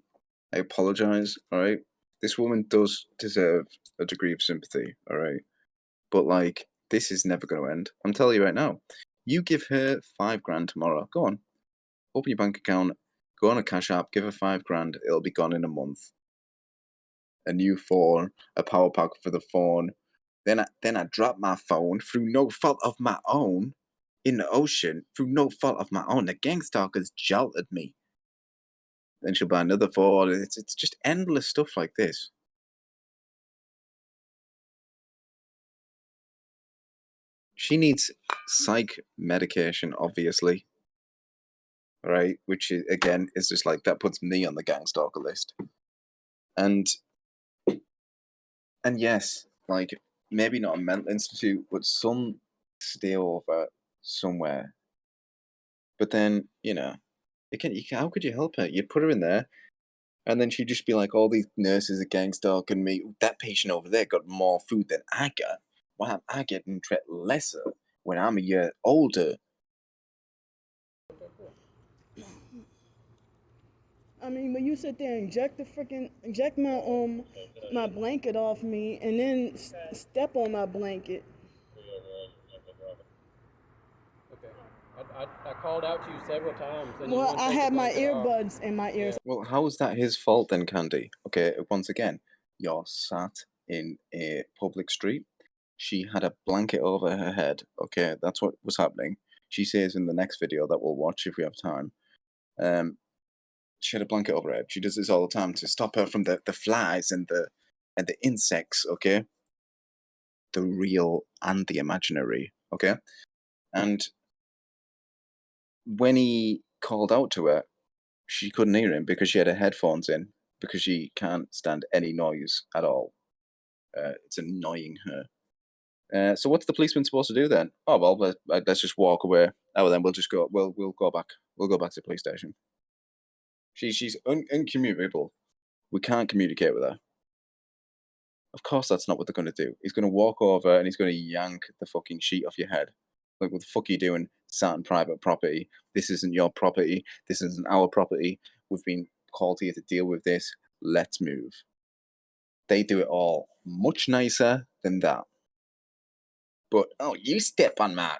apologize, alright? This woman does deserve a degree of sympathy, alright? But, like, this is never going to end. I'm telling you right now. You give her $5,000 tomorrow. Go on. Open your bank account. Go on a Cash App. Give her $5,000. It'll be gone in a month. A new phone. A power pack for the phone. Then I dropped my phone through no fault of my own in the ocean. Through no fault of my own. The gang stalkers jolted me. Then she'll buy another phone. It's just endless stuff like this. She needs psych medication, obviously. Right? Which, again, is just like, that puts me on the gang stalker list. And yes, like, maybe not a mental institute, but some stay over somewhere. But then, how could you help her? You put her in there, and then she'd just be like, all these nurses are gang stalking me. That patient over there got more food than I got. Why am I getting treated lesser when I'm a year older? I mean, when you sit there and inject my blanket off me, and then step on my blanket. Okay. I called out to you several times. And Well, you I had my earbuds earbuds in my ears. Well, how is that his fault then, Candy? Okay, once again, you're sat in a public street. She had a blanket over her head. Okay, that's what was happening. She says in the next video that we'll watch if we have time. She had a blanket over her head. She does this all the time to stop her from the flies and the insects, okay? The real and the imaginary, okay? And when he called out to her, she couldn't hear him because she had her headphones in, because she can't stand any noise at all. It's annoying her. So what's the policeman supposed to do then? Oh well, let's just walk away. Oh, then we'll just go. We'll go back. We'll go back to the police station. She's incommunicable. We can't communicate with her. Of course, that's not what they're going to do. He's going to walk over and he's going to yank the fucking sheet off your head. Like, what the fuck are you doing? Sat on private property. This isn't your property. This isn't our property. We've been called here to deal with this. Let's move. They do it all much nicer than that. But, oh, you step on my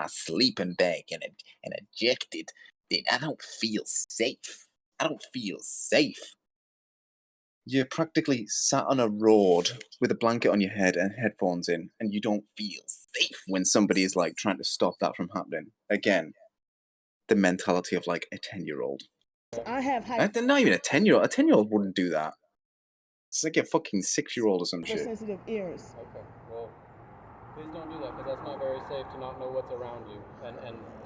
sleeping bag and ejected. nothing. I don't feel safe. I don't feel safe. You're practically sat on a road with a blanket on your head and headphones in, and you don't feel safe when somebody is like trying to stop that from happening. Again, the mentality of like a 10-year-old. I have Not even a 10-year-old. A 10-year-old wouldn't do that. It's like a fucking 6-year-old or some shit. hypersensitive ears. Okay, well, please don't do that, because that's not very safe to not know what's around you and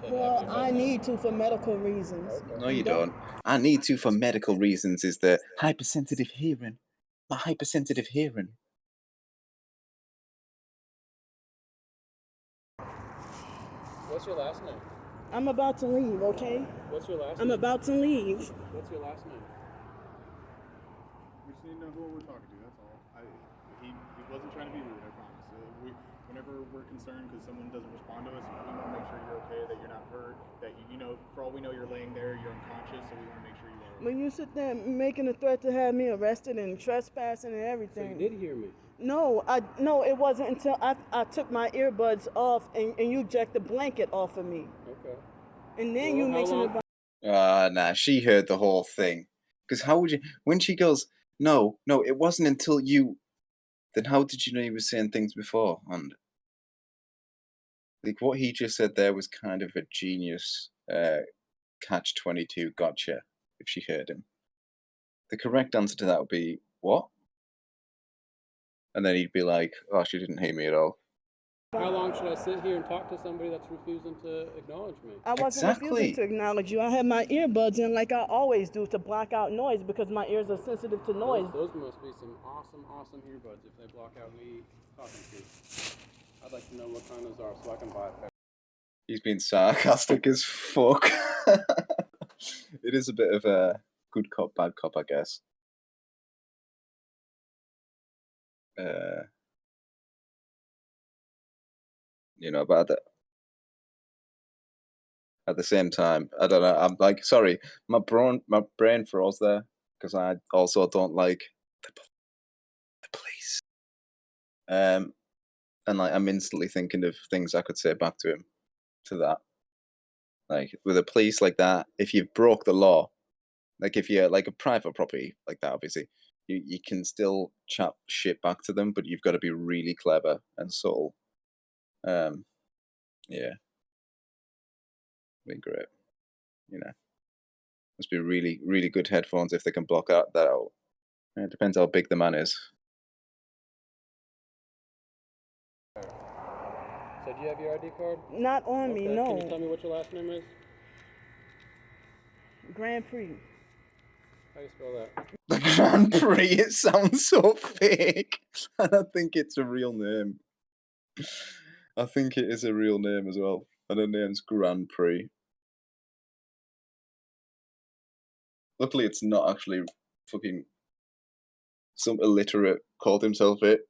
to Well, have your I head need to for medical reasons. Okay. No, you don't. I need to for medical reasons is the hypersensitive hearing. My hypersensitive hearing. What's your last name? I'm about to leave, okay? What's your last I'm name? about to leave. What's your last name? We just need to know who we're talking to, that's all. He wasn't trying to be rude, I promise. Whenever we're concerned because someone doesn't respond to us, we want to make sure you're okay, that you're not hurt, that you know, for all we know, you're laying there, you're unconscious, so we want to make sure you are okay. When you sit there making a threat to have me arrested and trespassing and So everything. you did hear me. No, it wasn't until I took my earbuds off and you jacked the blanket off of me. Okay. And then Well, you how mentioned long- about Nah, she heard the whole thing. Because how would you, when she goes, no, it wasn't until you, then how did you know he was saying things before? And like what he just said there was kind of a genius catch-22 gotcha, if she heard him. The correct answer to that would be, what? And then he'd be like, oh, she didn't hear me at all. How long should I sit here and talk to somebody that's refusing to acknowledge me? I wasn't Exactly. refusing to acknowledge you. I had my earbuds in like I always do to block out noise because my ears are sensitive to noise. Those must be some awesome earbuds if they block out me talking to you. I'd like to know what kind those are so I can buy a pair. He's been sarcastic as fuck. It is a bit of a good cop, bad cop, I guess. You know, but at the same time, I don't know. I'm like, sorry, my brain froze there because I also don't like the police. And like, I'm instantly thinking of things I could say back to him, to that. Like with the police like that, if you've broke the law, like if you're like a private property like that, obviously, you can still chat shit back to them, but you've got to be really clever and subtle. Yeah. Be great. You know. Must be really, really good headphones if they can block that out. It depends how big the man is. So do you have your ID card? Not on me, Okay. no. Can you tell me what your last name is? Grandpre. How do you spell that? The Grandpre, it sounds so fake. And I think it's a real name. I think it is a real name as well. And her name's Grandpre. Luckily, it's not actually fucking some illiterate called himself it.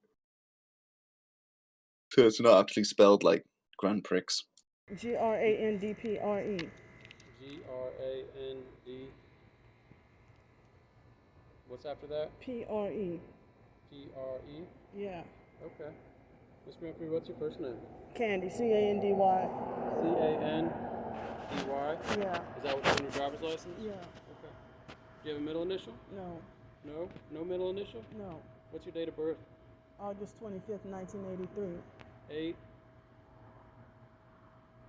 So it's not actually spelled like Grandprix. Grandpre. Grand. What's after that? Pre. Pre. Yeah. Okay. Miss Grandpre, what's your first name? Candy. Candy. Candy. Yeah. Is that what's on your driver's license? Yeah. Okay. Do you have a middle initial? No. No? No middle initial? No. What's your date of birth? August 25th, 1983. 8.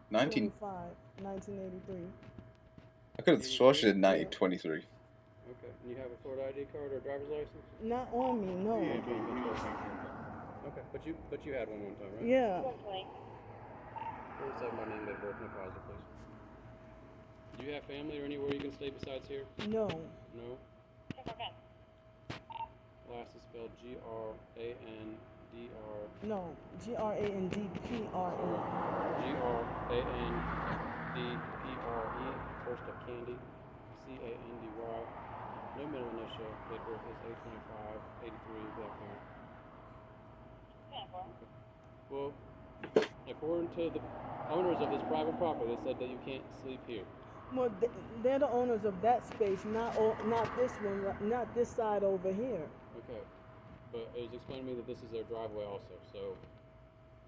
19. 25, 1983. I could have sworn she did 1923. Okay. And you have a Florida ID card or a driver's license? Not on me, no. Okay. But you had one time, right? Yeah. Please have my name, date of birth, and deposit, please. Do you have family or anywhere you can stay besides here? No. No? Last is spelled Grandr. No. Grandpre. Grandpre. First of Candy. Candy. No middle initial. Date of birth is 8/25/83. Black hair. Okay. Well, according to the owners of this private property, they said that you can't sleep here. Well, they're the owners of that space, not this one, not this side over here. Okay. But it was explained to me that this is their driveway also, so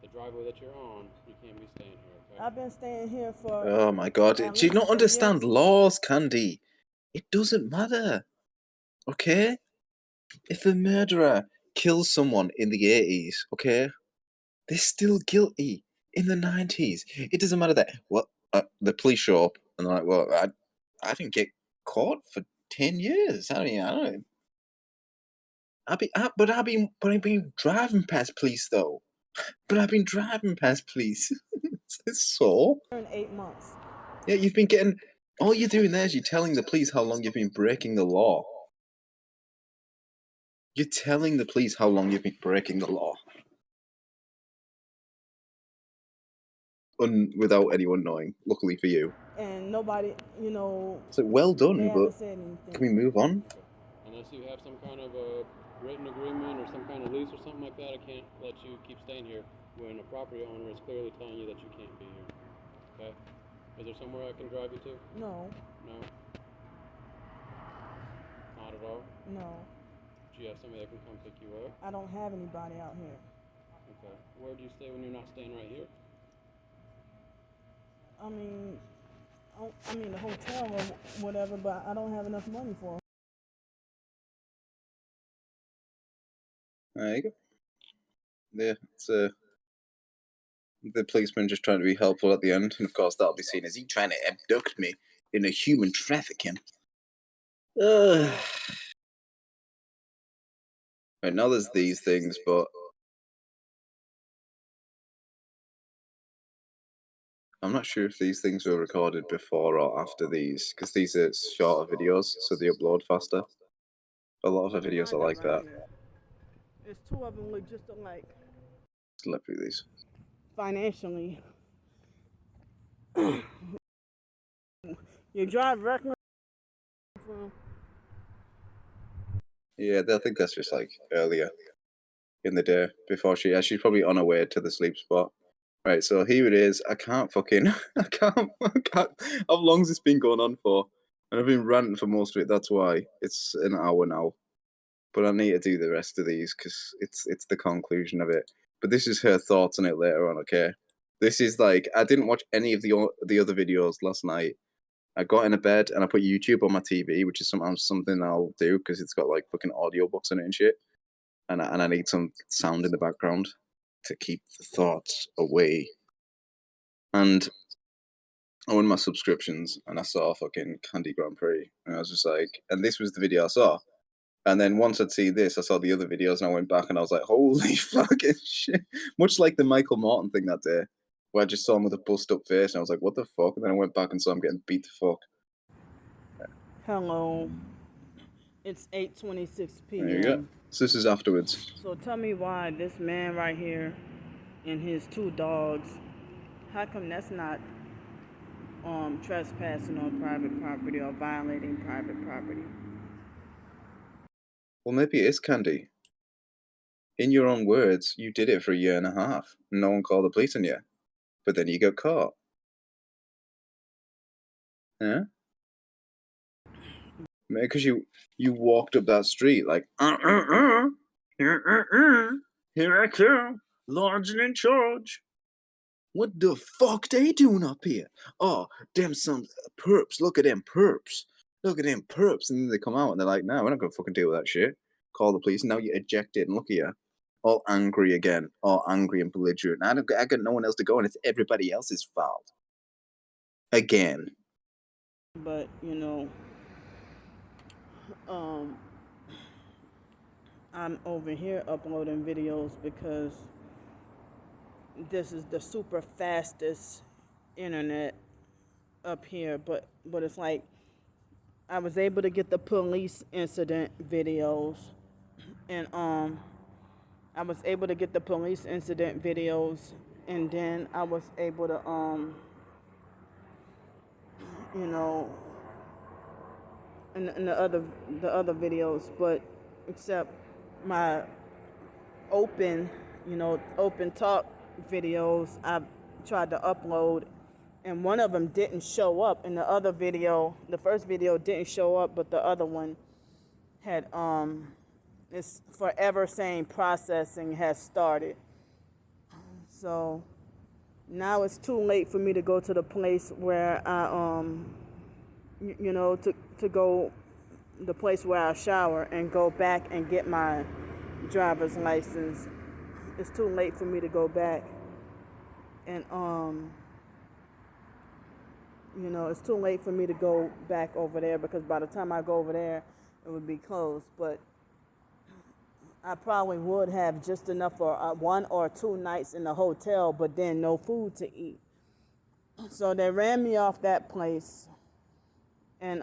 the driveway that you're on, you can't be staying here, okay? I've been staying here for. Oh my god. at Do you least not a year. understand laws, Candy? It doesn't matter. Okay? If a murderer kills someone in the 80s, okay, they're still guilty in the 90s. It doesn't matter that, well, the police show up and they're like, well, I didn't get caught for 10 years. I don't. I've been driving past police though. But I've been driving past police. So? In 8 months. Yeah, you've been getting. All you're doing there is you're telling the police how long you've been breaking the law. You're telling the police how long you've been breaking the law. Without anyone knowing, luckily for you. And nobody, you know. So well they done, but haven't said anything. can we move on? Unless you have some kind of a written agreement or some kind of lease or something like that, I can't let you keep staying here when a property owner is clearly telling you that you can't be here. Okay? Is there somewhere I can drive you to? No, No? Not at all? no. Do you have somebody that can come pick you up? I don't have anybody out here. Okay. Where do you stay when you're not staying right here? I mean the hotel or whatever, but I don't have enough money for it. There you go. Yeah, it's the policeman just trying to be helpful at the end, and of course that'll be seen as he trying to abduct me in a human trafficking. Right, now there's these things, but I'm not sure if these things were recorded before or after these, because these are shorter videos, so they upload faster. A lot of the videos are like that. It's two of them look just alike. Let's look through these. Financially. You drive reckless. Yeah, I think that's just like earlier in the day before she's probably on her way to the sleep spot. Right, so here it is. I can't. How long's this been going on for? And I've been ranting for most of it. That's why it's an hour now. But I need to do the rest of these because it's the conclusion of it. But this is her thoughts on it later on. Okay, this is like I didn't watch any of the other videos last night. I got in a bed and I put YouTube on my TV, which is sometimes something I'll do because it's got like fucking audiobooks in it and shit. And I need some sound in the background to keep the thoughts away. And I went my subscriptions and I saw fucking Candy Grandpre. And I was just like, and this was the video I saw. And then once I'd seen this, I saw the other videos and I went back and I was like, holy fucking shit. Much like the Michael Morton thing that day, where I just saw him with a bust up face and I was like, what the fuck? And then I went back and saw him getting beat the fuck. Hello. It's 8:26 p.m. There you go. So this is afterwards. So tell me why this man right here and his two dogs, how come that's not trespassing on private property or violating private property? Well, maybe it is, Candy. In your own words, you did it for 1.5 years. No one called the police on you. But then you got caught. Yeah? Maybe because you walked up that street like, here I come, large and in charge. What the fuck they doing up here? Oh, them some perps. Look at them perps. Look at them perps. And then they come out and they're like, nah, we're not gonna fucking deal with that shit. Call the police. And now you're ejected and look at you. All angry again. All angry and belligerent. I got no one else to go and it's everybody else's fault. Again. But, you know, I'm over here uploading videos because this is the super fastest internet up here, but it's like I was able to get the police incident videos, and I was able to get the police incident videos, and then I was able to you know, and the other videos, but except my open talk videos I tried to upload, and one of them didn't show up, and the first video didn't show up, but the other one had it's forever saying processing has started. So now it's too late for me to go to the place where I to go the place where I shower and go back and get my driver's license. It's too late for me to go back. And it's too late for me to go back over there because by the time I go over there, it would be closed. But I probably would have just enough for 1 or 2 nights in the hotel, but then no food to eat. So they ran me off that place, and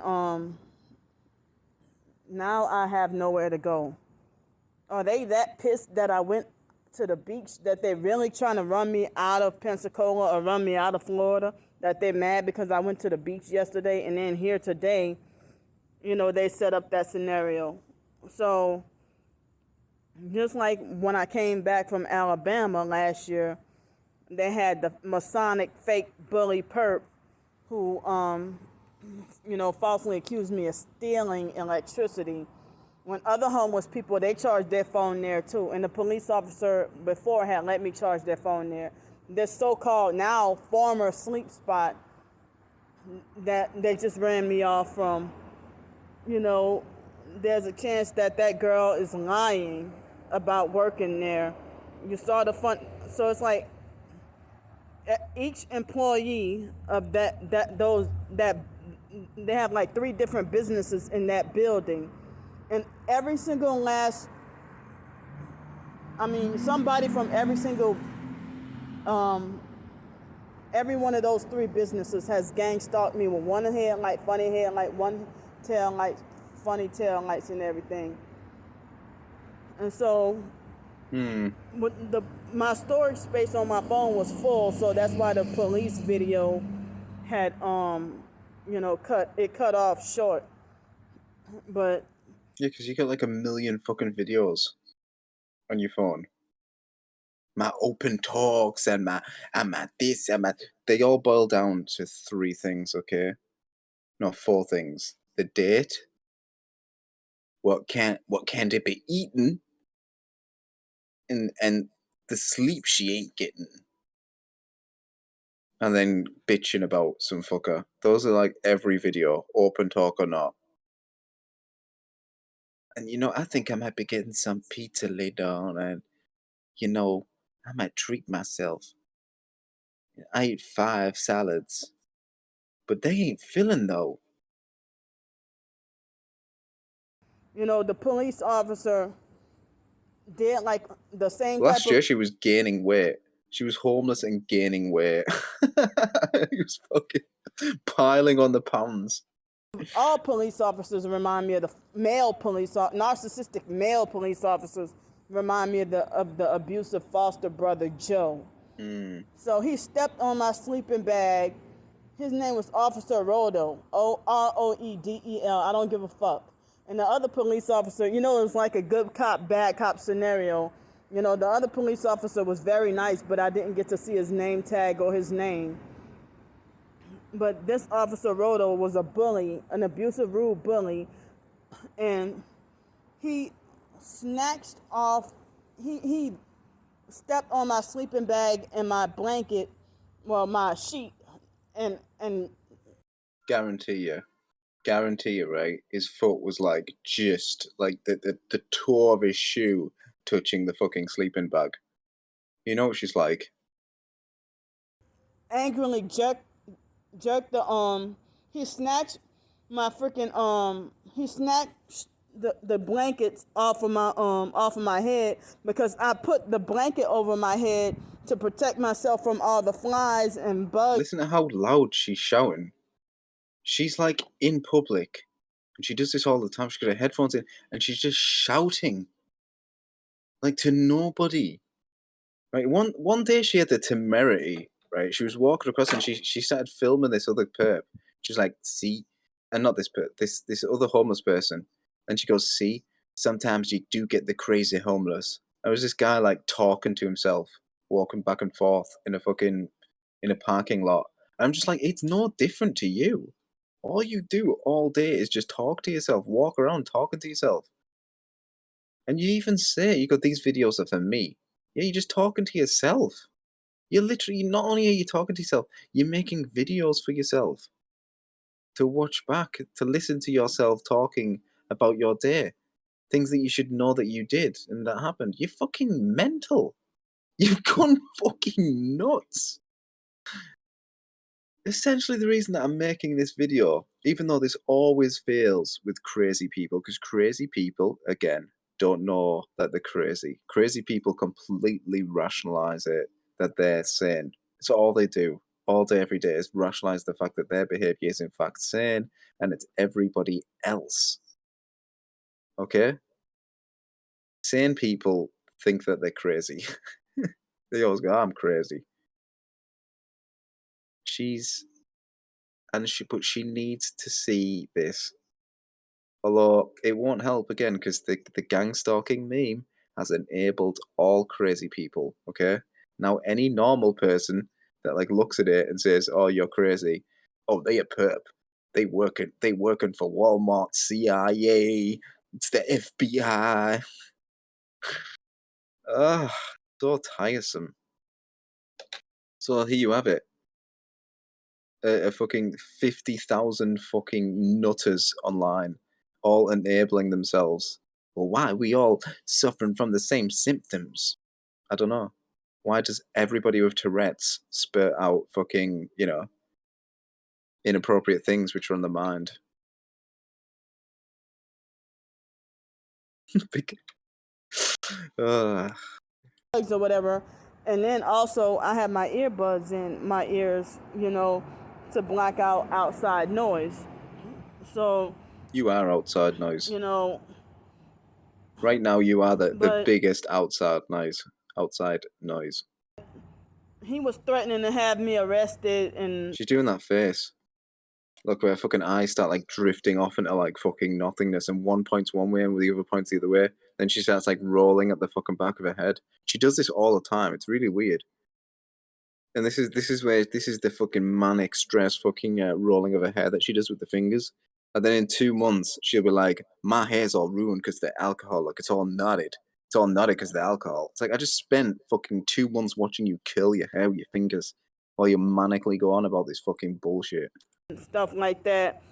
now I have nowhere to go. Are they that pissed that I went to the beach that they're really trying to run me out of Pensacola or run me out of Florida? That they're mad because I went to the beach yesterday and then here today, they set up that scenario. So just like when I came back from Alabama last year, they had the Masonic fake bully perp who, falsely accused me of stealing electricity. When other homeless people, they charged their phone there too. And the police officer before had let me charge their phone there. This so-called now former sleep spot that they just ran me off from, there's a chance that that girl is lying about working there. You saw the fun. So it's like each employee of that they have like 3 different businesses in that building. And every single somebody from every one of those 3 businesses has gang stalked me with one headlight, funny headlight, one tail light, funny tail lights and everything. And so my storage space on my phone was full, so that's why the police video had cut off short. But Yeah, because you got like 1 million fucking videos on your phone. My open talks and my this and my, they all boil down to 3 things, okay? No, 4 things. The date, what can't it be eaten, and the sleep she ain't getting. And then bitching about some fucker. Those are like every video, open talk or not. And I think I might be getting some pizza later on, and I might treat myself. I ate 5 salads, but they ain't filling though. the police officer did like the same type Last year she was gaining weight. She was homeless and gaining weight. He was fucking piling on the pounds. all police officers remind me of the narcissistic male police officers remind me of the abusive foster brother Joe. So he stepped on my sleeping bag. His name was Officer Roedel, Roedel. I don't give a fuck. And the other police officer, it was like a good cop, bad cop scenario. The other police officer was very nice, but I didn't get to see his name tag or his name. But this Officer Roedel was a bully, an abusive, rude bully. And he snatched off, he stepped on my sleeping bag and my blanket, my sheet, and Guarantee you, right? His foot was like just like the toe of his shoe touching the fucking sleeping bag. You know what she's like? angrily jerked he snatched my freaking he snatched the blankets off of my head because I put the blanket over my head to protect myself from all the flies and bugs. Listen to how loud she's shouting. She's like in public, and she does this all the time. She's got her headphones in, and she's just shouting, like to nobody. Right? One day she had the temerity. Right? She was walking across, and she started filming this other perp. She's like, "See," and not this perp, this other homeless person. And she goes, "See, sometimes you do get the crazy homeless." There was this guy like talking to himself, walking back and forth in a parking lot. And I'm just like, it's no different to you. All you do all day is just talk to yourself, walk around talking to yourself. And you even say, you got these videos are for me. Yeah, you're just talking to yourself. You're literally, not only are you talking to yourself, you're making videos for yourself to watch back, to listen to yourself talking about your day, things that you should know that you did and that happened. You're fucking mental. You've gone fucking nuts. Essentially, the reason that I'm making this video, even though this always fails with crazy people, because crazy people, again, don't know that they're crazy. Crazy people completely rationalize it, that they're sane. It's all they do, all day, every day, is rationalize the fact that their behavior is in fact sane, and it's everybody else. Okay? Sane people think that they're crazy. They always go, I'm crazy. But she needs to see this. Although it won't help again because the gang stalking meme has enabled all crazy people. Okay, now any normal person that like looks at it and says, "Oh, you're crazy," oh, they a perp. They working for Walmart, CIA. It's the FBI. Ah, so tiresome. So here you have it. A fucking 50,000 fucking nutters online, all enabling themselves. Well, why are we all suffering from the same symptoms? I don't know. Why does everybody with Tourette's spurt out fucking, inappropriate things which are on the mind? Ugh. Or whatever. And then also I have my earbuds in my ears, to block out outside noise. So, You are outside noise. you know, Right now you are the but biggest outside noise. Outside noise. he was threatening to have me arrested and She's doing that face. Look, where fucking eyes start like drifting off into like fucking nothingness, and one points one way and the other points the other way. Then she starts like rolling at the fucking back of her head. She does this all the time. It's really weird. And this is the fucking manic stress fucking rolling of her hair that she does with the fingers. And then in 2 months she'll be like, "My hair's all ruined because the alcohol. Like it's all knotted. It's all knotted because the alcohol." It's like I just spent fucking 2 months watching you curl your hair with your fingers while you manically go on about this fucking bullshit. stuff like that.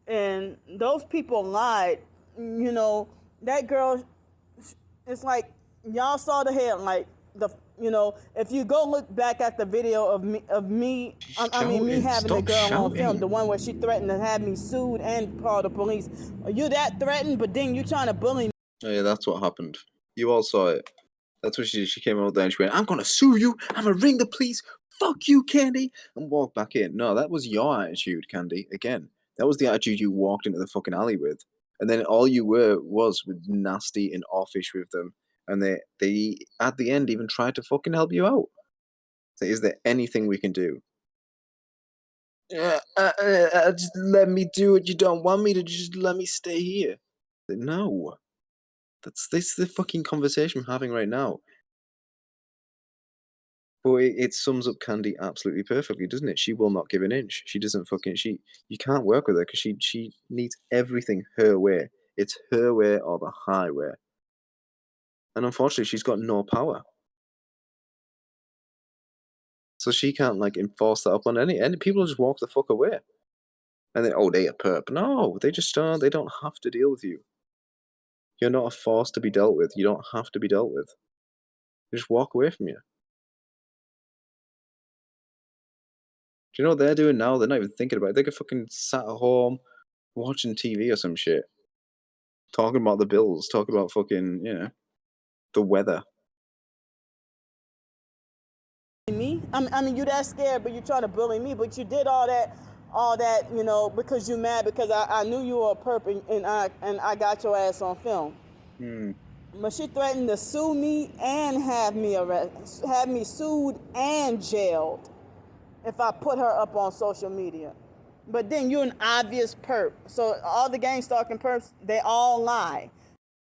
And those people lied. That girl, it's like y'all saw the head, like if you go look back at the video of me me Shouting. having the Stop girl on shouting. film, the one where she threatened to have me sued and call the police. Are you that threatened? But then you trying to bully me. Oh yeah, that's what happened. You all saw it. That's what she came out there and she went, "I'm gonna sue you. I'm gonna ring the police. Fuck you, Candy," and walk back in. No, that was your attitude, Candy. Again, that was the attitude you walked into the fucking alley with, and then all you was nasty and offish with them. And they at the end even tried to fucking help you out. So, is there anything we can do? Just let me do it. You don't want me to just let me stay here. No. This is the fucking conversation we're having right now. But it sums up Candy absolutely perfectly, doesn't it? She will not give an inch. She doesn't fucking you can't work with her because she needs everything her way. It's her way or the highway. And unfortunately she's got no power. So she can't like enforce that up on any people just walk the fuck away. And then they a perp. No, they just they don't have to deal with you. You're not a force to be dealt with. You don't have to be dealt with. They just walk away from you. Do you know what they're doing now? They're not even thinking about it. They could fucking sat at home watching TV or some shit. Talking about the bills, talking about fucking, the weather. Me? You that scared, but you trying to bully me. But you did all that, because you mad because I knew you were a perp and I got your ass on film. But she threatened to sue me and have me sued and jailed if I put her up on social media. But then you're an obvious perp. So all the gang stalking perps, they all lie.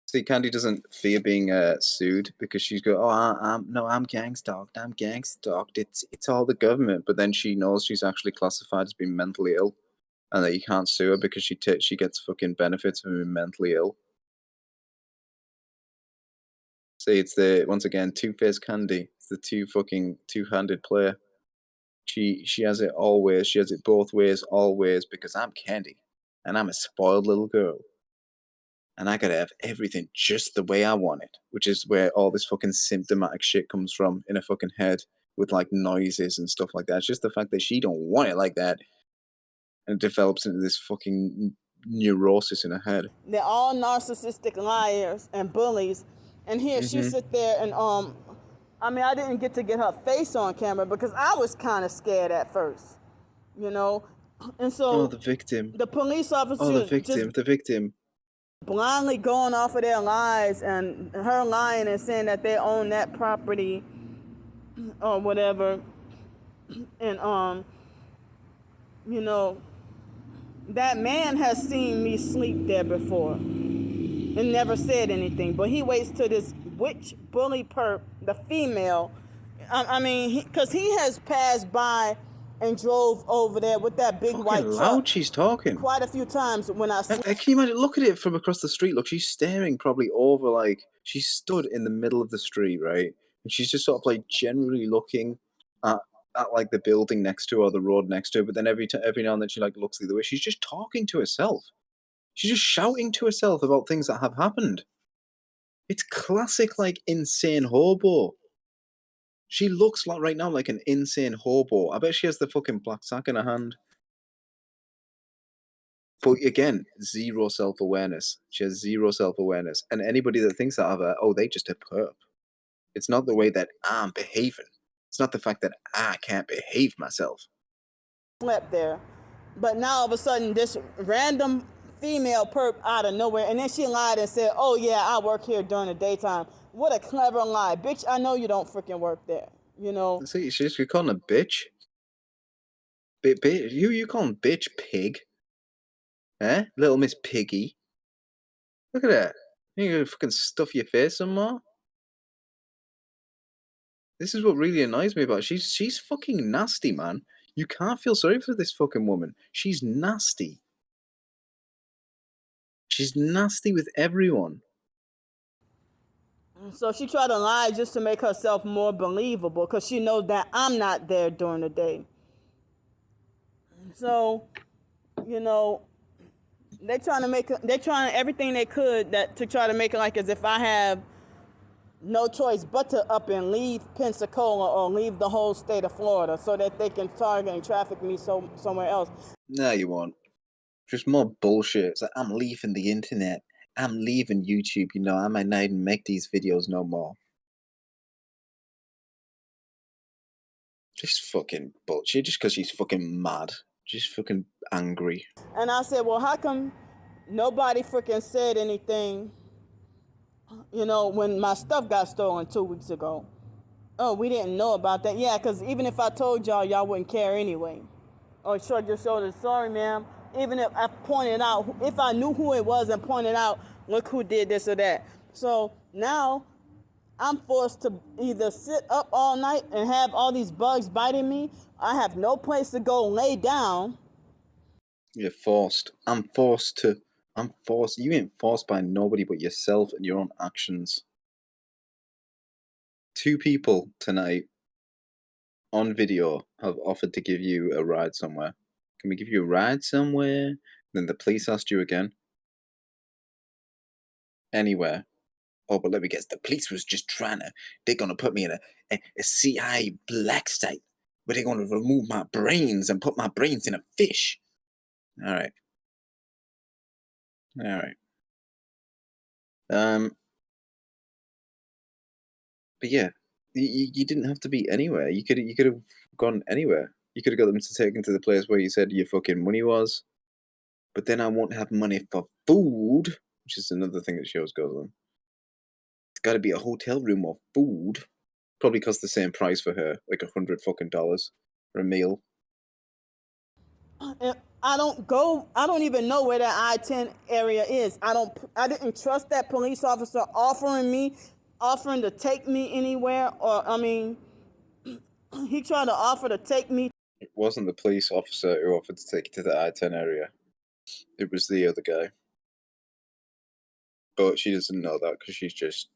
See, Candy doesn't fear being sued because she's I'm gang stalked. I'm gang stalked. It's all the government. But then she knows she's actually classified as being mentally ill, and that you can't sue her because she gets fucking benefits from being mentally ill. See, it's once again two-faced Candy. It's It's the two-handed play. She has it always. She has it both ways, always, because I'm Candy, and I'm a spoiled little girl. And I gotta have everything just the way I want it, which is where all this fucking symptomatic shit comes from in her fucking head with like noises and stuff like that. It's just the fact that she don't want it like that, and it develops into this fucking neurosis in her head. They're all narcissistic liars and bullies, and here she sit there and I mean, I didn't get to get her face on camera because I was kind of scared at first, you know, and so Oh, the victim. the police officer Oh, the victim. just The victim. blindly going off of their lies and her lying and saying that they own that property or whatever, and you know, that man has seen me sleep there before and never said anything, but he waits till this witch bully perp, the female, I mean, because he has passed by and drove over there with that big Fucking white loud truck she's talking. quite a few times when I sleep. Can you imagine? Look at it from across the street. Look, she's staring probably over, like, she's stood in the middle of the street, right? And she's just sort of like generally looking at like the building next to her or the road next to her. But then every now and then she like looks the other way. She's just talking to herself. She's just shouting to herself about things that have happened. It's classic, like, insane hobo. She looks like right now like an insane hobo. I bet she has the fucking black sack in her hand. But again, zero self-awareness. She has zero self-awareness. And anybody that thinks that of her, oh, they just a perp. It's not the way that I'm behaving. It's not the fact that I can't behave myself. Slept there, but now all of a sudden this random female perp out of nowhere, and then she lied and said, oh yeah, I work here during the daytime. What a clever lie. Bitch, I know you don't freaking work there, you know. See, you're calling her bitch? You calling bitch pig? Eh? Little Miss Piggy? Look at that. You gonna fucking stuff your face some more? This is what really annoys me about her. She's fucking nasty, man. You can't feel sorry for this fucking woman. She's nasty. She's nasty with everyone. So she tried to lie just to make herself more believable because she knows that I'm not there during the day. So, you know, they're trying everything they could to try to make it like as if I have no choice but to up and leave Pensacola or leave the whole state of Florida so that they can target and traffic me somewhere else. No, you won't. Just more bullshit. It's like, I'm leaving the internet. I'm leaving YouTube, you know. I might not even make these videos no more. Just fucking bullshit. Just because she's fucking mad. Just fucking angry. And I said, well, how come nobody freaking said anything, you know, when my stuff got stolen 2 weeks ago? Oh, we didn't know about that. Yeah, because even if I told y'all, y'all wouldn't care anyway. Or shrug your shoulders, sorry, ma'am. Even if I pointed out, if I knew who it was and pointed out, look who did this or that. So now I'm forced to either sit up all night and have all these bugs biting me. I have no place to go lay down. You're forced. I'm forced. You ain't forced by nobody but yourself and your own actions. 2 people tonight on video have offered to give you a ride somewhere. Can we give you a ride somewhere? Then the police asked you again. Anywhere. Oh, but let me guess. The police was just they're going to put me in a CIA black site where they're going to remove my brains and put my brains in a fish. All right. But yeah, you didn't have to be anywhere. You could have gone anywhere. You could have got them to take them to the place where you said your fucking money was. But then I won't have money for food, which is another thing that shows goes on. It's got to be a hotel room or food. Probably cost the same price for her, like $100 fucking for a meal. I don't even know where that I-10 area is. I didn't trust that police officer offering to take me anywhere, or, I mean, he tried to offer to take me. It wasn't the police officer who offered to take you to the I-10 area. It was the other guy. But she doesn't know that because she's just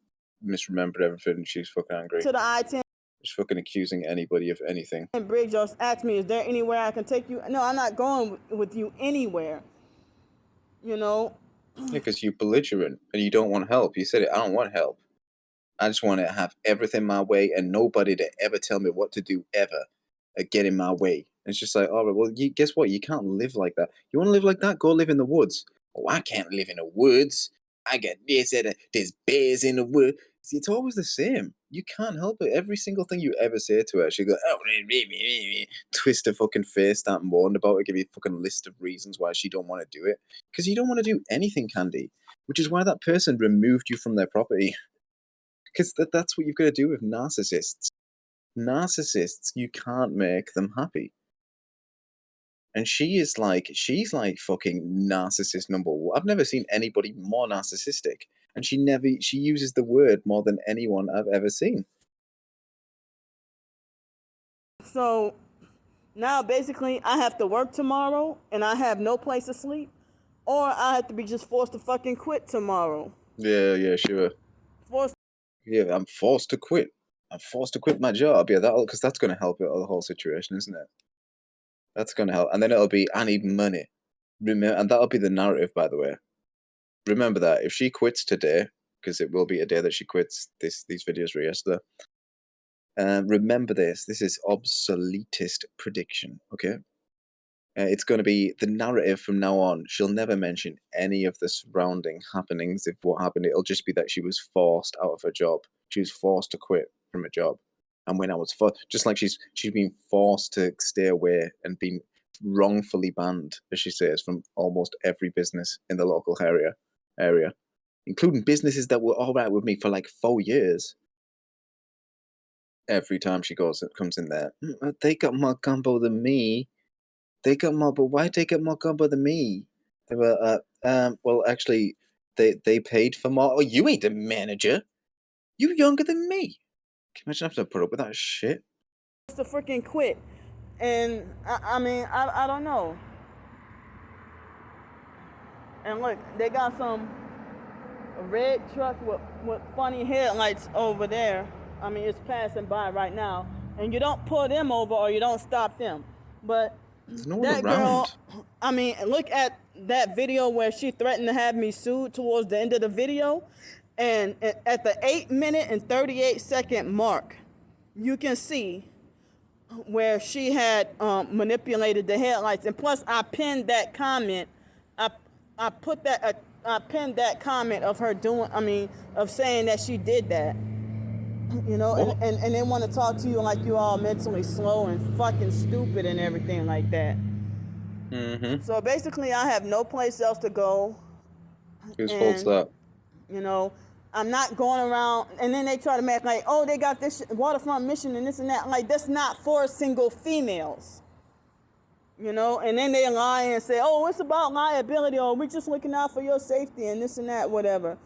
misremembered everything and she's fucking angry. To the I-10. Just fucking accusing anybody of anything. And Briggs just asked me, is there anywhere I can take you? No, I'm not going with you anywhere. You know? Yeah, because you're belligerent and you don't want help. You said it, I don't want help. I just want to have everything my way and nobody to ever tell me what to do ever get in my way. And it's just like, all right, well, guess what? You can't live like that. You want to live like that? Go live in the woods. Oh, I can't live in the woods. I got this and there's bears in the woods. See, it's always the same. You can't help it. Every single thing you ever say to her, she go, oh, twist her fucking face, start moaning about it, give you a fucking list of reasons why she don't want to do it. Because you don't want to do anything, Candy. Which is why that person removed you from their property. Because that's what you've got to do with narcissists. Narcissists, you can't make them happy. And she's like fucking narcissist number one. I've never seen anybody more narcissistic. And she uses the word more than anyone I've ever seen. So now basically I have to work tomorrow and I have no place to sleep, or I have to be just forced to fucking quit tomorrow. Yeah, sure. Yeah, I'm forced to quit. I'm forced to quit my job. Yeah, because that's going to help out the whole situation, isn't it? That's going to help. And then it'll be, I need money. And that'll be the narrative, by the way. Remember that. If she quits today, because it will be a day that she quits, these videos were yesterday. Remember this. This is Obsoletist prediction, okay? It's going to be the narrative from now on. She'll never mention any of the surrounding happenings of what happened. It'll just be that she was forced out of her job. She was forced to quit from a job. And when I was forced, just like she's been forced to stay away and been wrongfully banned, as she says, from almost every business in the local area, including businesses that were all right with me for like 4 years. Every time she comes in there, they got more combo than me. They got more, but why they get more combo than me? They were, well, actually, they paid for more. Oh, you ain't the manager. You younger than me. Can you imagine having to put up with that shit? To freaking quit. And I mean, I don't know. And look, they got some red truck with funny headlights over there. I mean, it's passing by right now. And you don't pull them over or you don't stop them. But there's no one that around. girl, I mean, look at that video where she threatened to have me sued towards the end of the video. And at the 8-minute and 38-second mark, you can see where she had manipulated the headlights. And plus, I pinned that comment. I pinned that comment of her of saying that she did that. You know, and they want to talk to you like you all mentally slow and fucking stupid and everything like that. Mm-hmm. So basically, I have no place else to go. Whose fault's that? You know, I'm not going around, and then they try to make like, oh, they got this waterfront mission and this and that. Like, that's not for single females. You know, and then they lie and say, oh, it's about liability, or we're just looking out for your safety and this and that, whatever.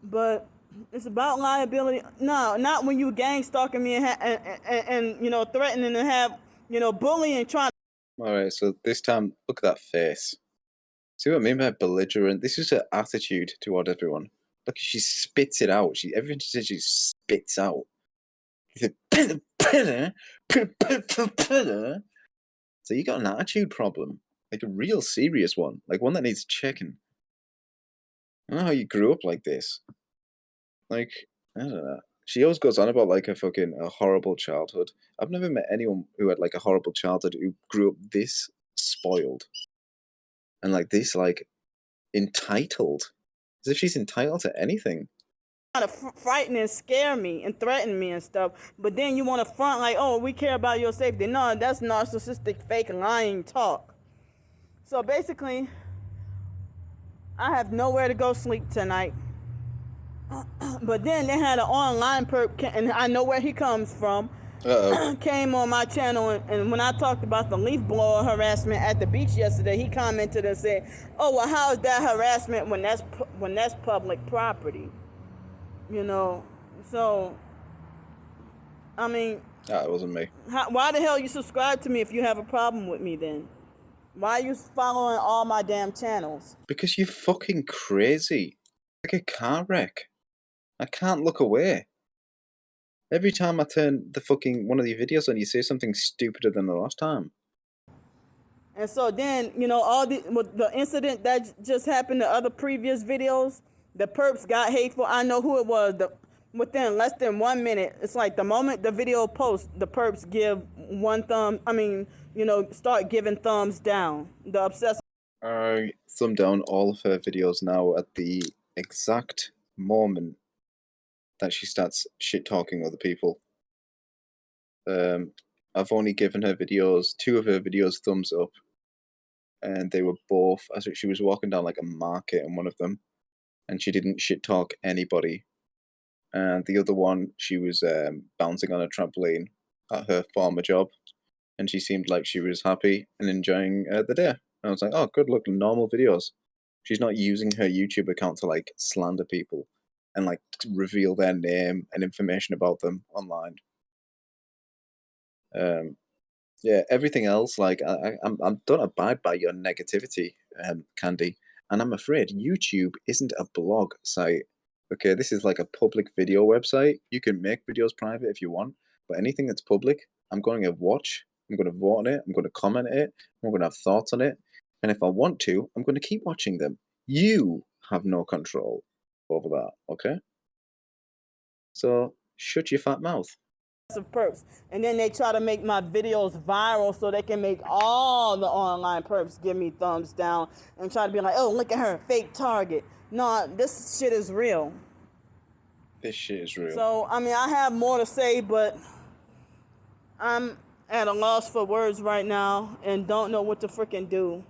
But it's about liability. No, not when you gang stalking me and you know, threatening to have, you know, bullying, trying. All right, so this time, look at that face. See what I mean by belligerent? This is her attitude toward everyone. Look, she spits it out. Everything she says, she spits out. So you got an attitude problem, like a real serious one, like one that needs checking. I don't know how you grew up like this. Like, I don't know. She always goes on about like a horrible childhood. I've never met anyone who had like a horrible childhood who grew up this spoiled and like this like entitled, as if she's entitled to anything. To frighten and scare me and threaten me and stuff, but then you want to front like, oh, we care about your safety. No, that's narcissistic, fake, lying talk. So basically, I have nowhere to go sleep tonight. But then they had an online perp, and I know where he comes from. Came on my channel, and when I talked about the leaf blower harassment at the beach yesterday, he commented and said, oh, well, how is that harassment when that's public property? You know, so, I mean... it wasn't me. Why the hell you subscribe to me if you have a problem with me then? Why are you following all my damn channels? Because you're fucking crazy. Like a car wreck. I can't look away. Every time I turn the fucking one of your videos on, you say something stupider than the last time. And so then, all the incident that just happened, the other previous videos, the perps got hateful. I know who it was. Within less than 1 minute, it's like the moment the video posts, the perps give start giving thumbs down. The obsessive. I thumb down all of her videos now at the exact moment that she starts shit talking other people. I've only given her videos, 2 of her videos, thumbs up, and they were both. I think she was walking down like a market in one of them, and she didn't shit talk anybody. And the other one, she was bouncing on a trampoline at her former job, and she seemed like she was happy and enjoying the day. And I was like, oh, good, look, normal videos. She's not using her YouTube account to like slander people and like reveal their name and information about them online. Yeah, everything else, like I don't abide by your negativity, Candy, and I'm afraid YouTube isn't a blog site. Okay, this is like a public video website. You can make videos private if you want, but anything that's public, I'm going to watch. I'm going to vote on it. I'm going to comment it. I'm going to have thoughts on it, and if I want to, I'm going to keep watching them. You have no control over that. Okay, so shut your fat mouth. Perps, and then they try to make my videos viral so they can make all the online perps give me thumbs down and try to be like, oh, look at her, fake target. No, this shit is real. This shit is real. So I have more to say, but I'm at a loss for words right now and don't know what to freaking do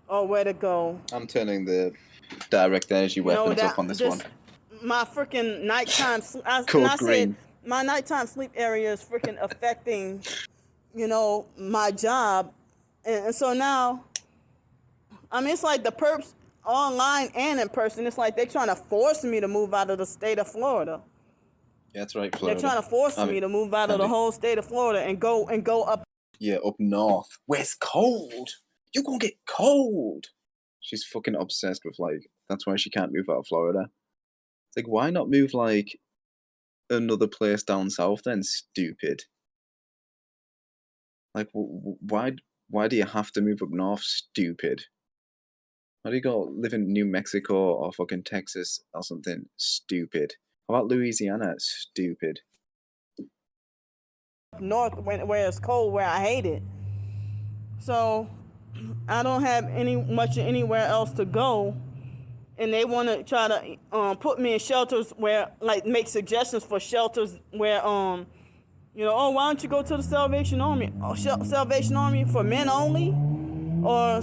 or where to go. I'm turning the direct energy weapons up on this one. My freaking nighttime Code green. My nighttime sleep area is freaking affecting, my job. And so now, it's like the perps online and in person, it's like they're trying to force me to move out of the state of Florida. Yeah, that's right, Florida. They're trying to force me to move out of the whole state of Florida and go up. Yeah, up north, where it's cold. You're gonna get cold. She's fucking obsessed with, like, that's why she can't move out of Florida. It's like, why not move, like, another place down south then, stupid? Like, why do you have to move up north, stupid? Why do you go live in New Mexico or fucking Texas or something, stupid? How about Louisiana, stupid? North where it's cold, where I hate it. So I don't have much anywhere else to go, and they want to try to put me in shelters where, like, make suggestions for shelters where oh, why don't you go to the Salvation Army? Salvation Army for men only, or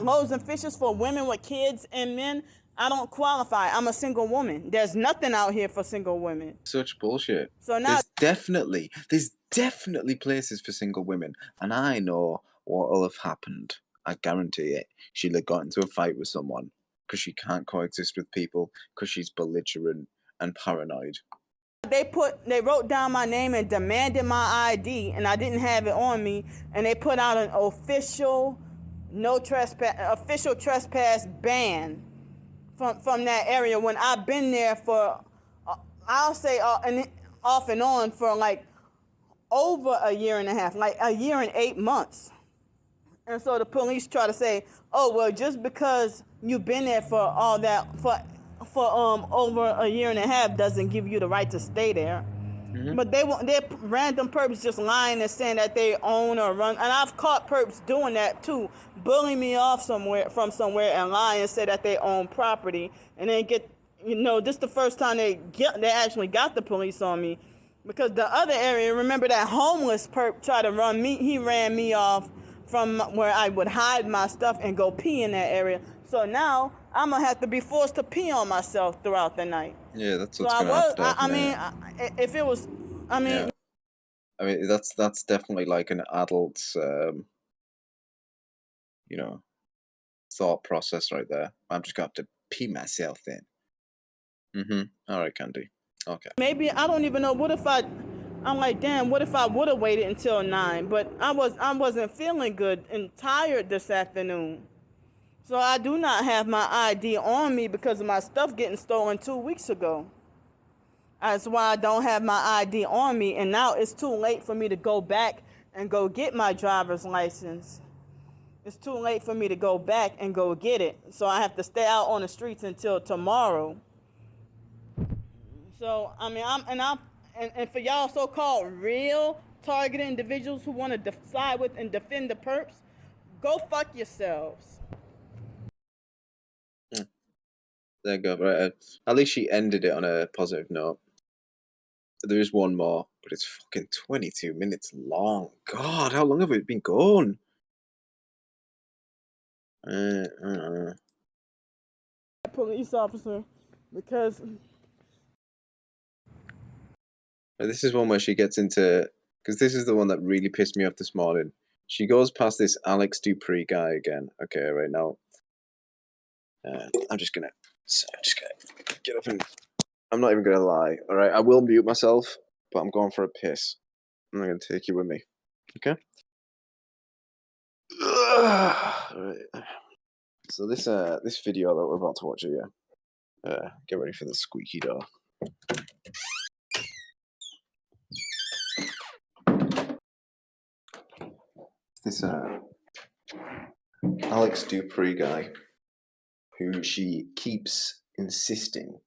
loaves and fishes for women with kids and men. I don't qualify. I'm a single woman. There's nothing out here for single women. Such bullshit. So now there's definitely places for single women, and I know what'll have happened. I guarantee it. She'll have got into a fight with someone because she can't coexist with people because she's belligerent and paranoid. They wrote down my name and demanded my ID, and I didn't have it on me, and they put out an official trespass ban from that area when I've been there for, I'll say off and on for like over a year and a half, like a year and 8 months. And so the police try to say, oh, well, just because you've been there for all that, for over a year and a half doesn't give you the right to stay there. Mm-hmm. But they're random perps just lying and saying that they own or run. And I've caught perps doing that too, bullying me off from somewhere and lying and say that they own property. And then this is the first time they actually got the police on me. Because the other area, remember that homeless perp tried to run me, he ran me off from where I would hide my stuff and go pee in that area. So now I'm gonna have to be forced to pee on myself throughout the night. Yeah, that's what's gonna happen. Yeah. I mean, that's definitely like an adult's, thought process right there. I'm just gonna have to pee myself then. All right, Candy. Okay. Maybe I don't even know. I'm like, damn. What if I would have waited until 9? But I wasn't feeling good and tired this afternoon. So I do not have my ID on me because of my stuff getting stolen 2 weeks ago. That's why I don't have my ID on me, and now it's too late for me to go back and go get my driver's license. It's too late for me to go back and go get it. So I have to stay out on the streets until tomorrow. So, I mean, and for y'all so-called real targeted individuals who want to side with and defend the perps, go fuck yourselves. There you go. Right. At least she ended it on a positive note. There is one more, but it's fucking 22 minutes long. God, how long have we been gone? Police officer, because This is one where she gets into, because this is the one that really pissed me off this morning. She goes past this Alex Dupree guy again. Okay, right now. I'm just gonna get up and I'm not even gonna lie. All right, I will mute myself, but I'm going for a piss. I'm gonna take you with me. Okay. Alright. So this video that we're about to watch here, get ready for the squeaky door. This Alex Dupree guy, who she keeps insisting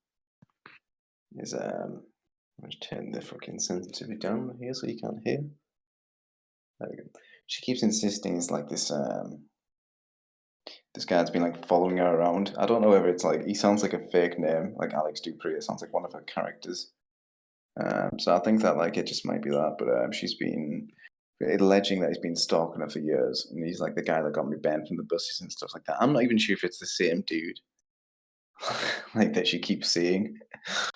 is let's turn the fucking sensitivity down here so you can't hear. There we go. She keeps insisting it's like this this guy's been like following her around. I don't know whether it's like he sounds like a fake name, like Alex Dupree. It sounds like one of her characters. So I think that like it just might be that, but she's been alleging that he's been stalking her for years, and he's like the guy that got me banned from the buses and stuff like that. I'm not even sure if it's the same dude, like that she keeps seeing,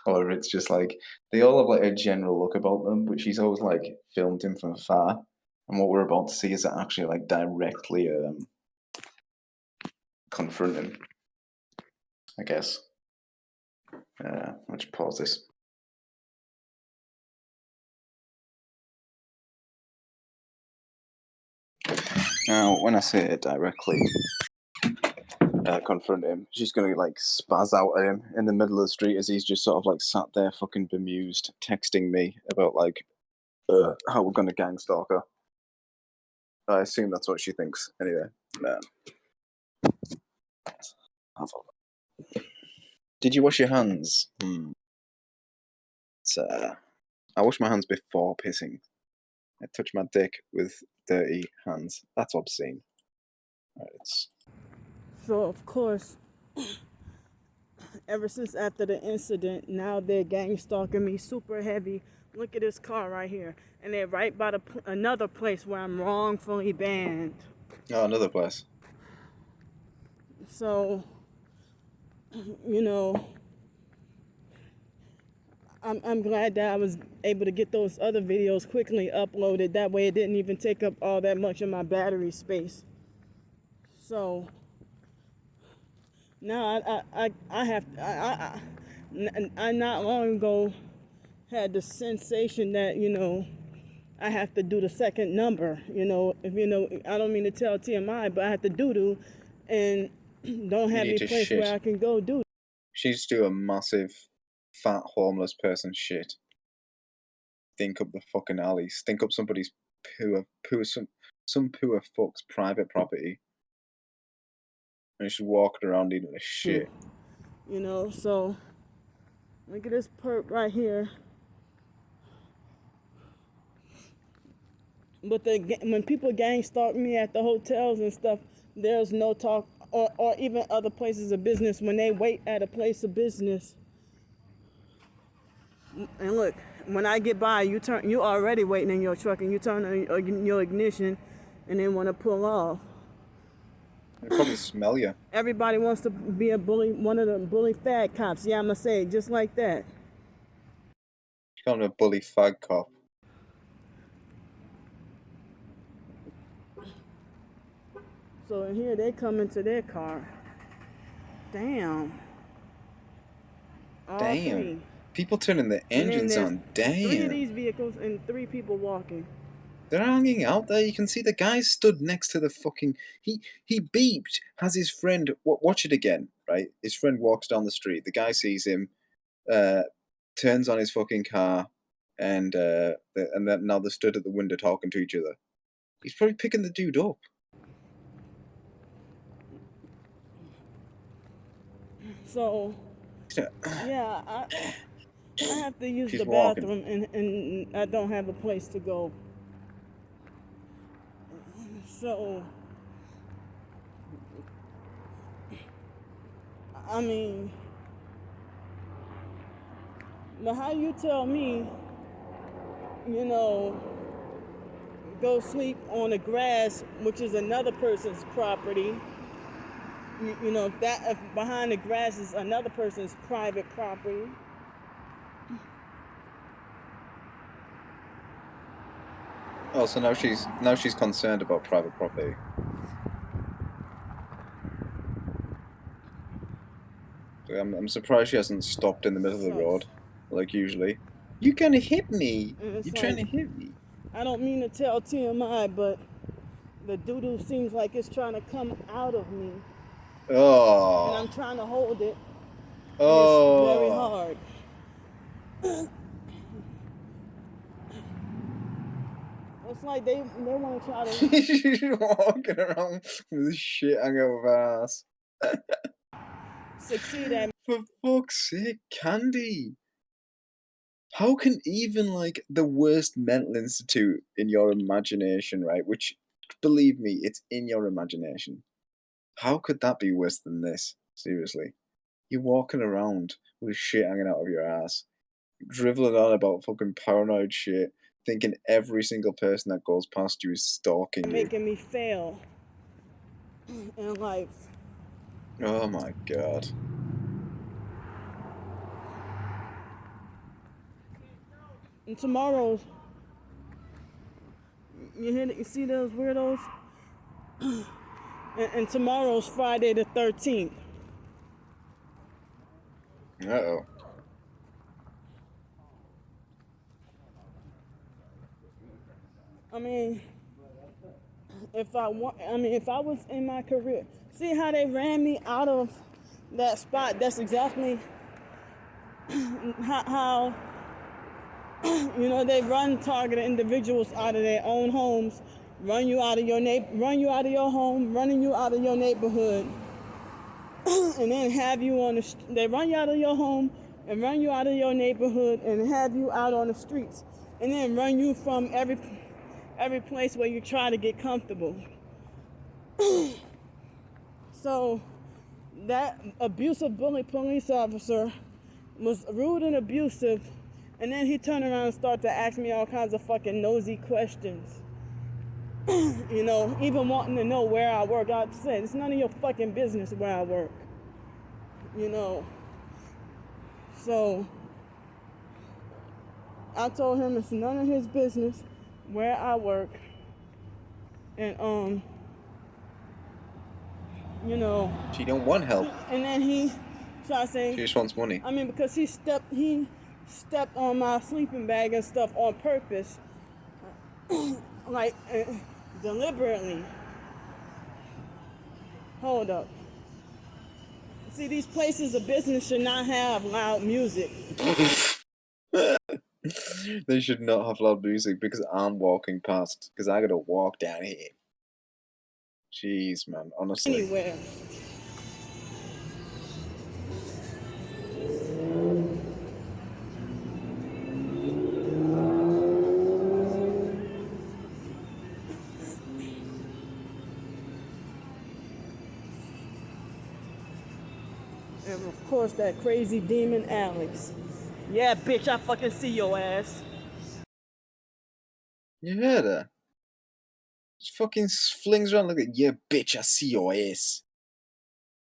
or if it's just like they all have like a general look about them, but she's always like filmed him from afar. And what we're about to see is actually like directly confront him, I guess. Let's pause this. Now, when I say it directly confront him, she's gonna like spaz out at him in the middle of the street as he's just sort of like sat there fucking bemused, texting me about like how we're gonna gang stalk her. I assume that's what she thinks. Anyway, did you wash your hands? I wash my hands before pissing. I touch my dick with dirty hands. That's obscene. Right, so of course, ever since after the incident, now they're gang stalking me super heavy. Look at this car right here, and they're right by another place where I'm wrongfully banned. Oh, another place. So, you know, I'm glad that I was able to get those other videos quickly uploaded. That way, it didn't even take up all that much of my battery space. So now I not long ago had the sensation that, you know, I have to do the second number. You know, if you know, I don't mean to tell TMI, but I have to do and don't have any place where I can go do. She's do a massive fat homeless person shit. Stink up the fucking alley. Stink up somebody's some poor fuck's private property. And she's walking around eating the shit. You know, so look at this perp right here. But when people gang stalk me at the hotels and stuff, there's no talk, or even other places of business when they wait at a place of business. And look, when I get by, you already waiting in your truck, and you turn on your ignition, and then want to pull off. They probably smell you. Everybody wants to be a bully, one of the bully fag cops. Yeah, I'ma say it just like that. You call him a bully fag cop. So in here they come into their car. Damn. All Damn. three. People turning their engines on. Damn. 3 of these vehicles and 3 people walking. They're hanging out there. You can see the guy stood next to the fucking. He beeped. Has his friend watch it again? Right. His friend walks down the street. The guy sees him. turns on his fucking car, and then now they're stood at the window talking to each other. He's probably picking the dude up. So, yeah, I have to use She's the walking. bathroom, and I don't have a place to go. So, I mean, but how you tell me, you know, go sleep on the grass, which is another person's property. You know, if behind the grass is another person's private property. Oh, so now she's concerned about private property. I'm surprised she hasn't stopped in the middle of the road, like usually. You're gonna hit me. You're trying to hit me. I don't mean to tell TMI, but the doo-doo seems like it's trying to come out of me. Oh. And I'm trying to hold it. Oh. It's very hard. It's like they want to try to... She's walking around with this shit hanging out of her ass. Succeed at... For fuck's sake, Candy. How can even, like, the worst mental institute in your imagination, right, which, believe me, it's in your imagination. How could that be worse than this? Seriously. You're walking around with shit hanging out of your ass, driveling on about fucking paranoid shit, thinking every single person that goes past you is stalking you. Making me fail in life. Oh my god. And tomorrow's... You see those weirdos? and tomorrow's Friday the 13th. Uh-oh. I mean, if I was in my career, see how they ran me out of that spot? That's exactly how you know, they run targeted individuals out of their own homes, run you out of your home, running you out of your neighborhood, and then have you on the. They run you out of your home and run you out of your neighborhood and have you out on the streets, and then run you from every place where you try to get comfortable. So that abusive bully police officer was rude and abusive, and then he turned around and started to ask me all kinds of fucking nosy questions. You know, even wanting to know where I work. I said, it's none of your fucking business where I work. You know. So I told him it's none of his business where I work. And you know, She don't want help. and then he started saying, She just wants money. I mean, because he stepped on my sleeping bag and stuff on purpose, like deliberately. Hold up. See, these places of business should not have loud music. They should not have loud music because I'm walking past, because I gotta walk down here. Jeez, man, honestly. Anywhere. And of course, that crazy demon Alex. Yeah, bitch, I fucking see your ass. You heard her? She fucking flings around like, yeah, bitch, I see your ass.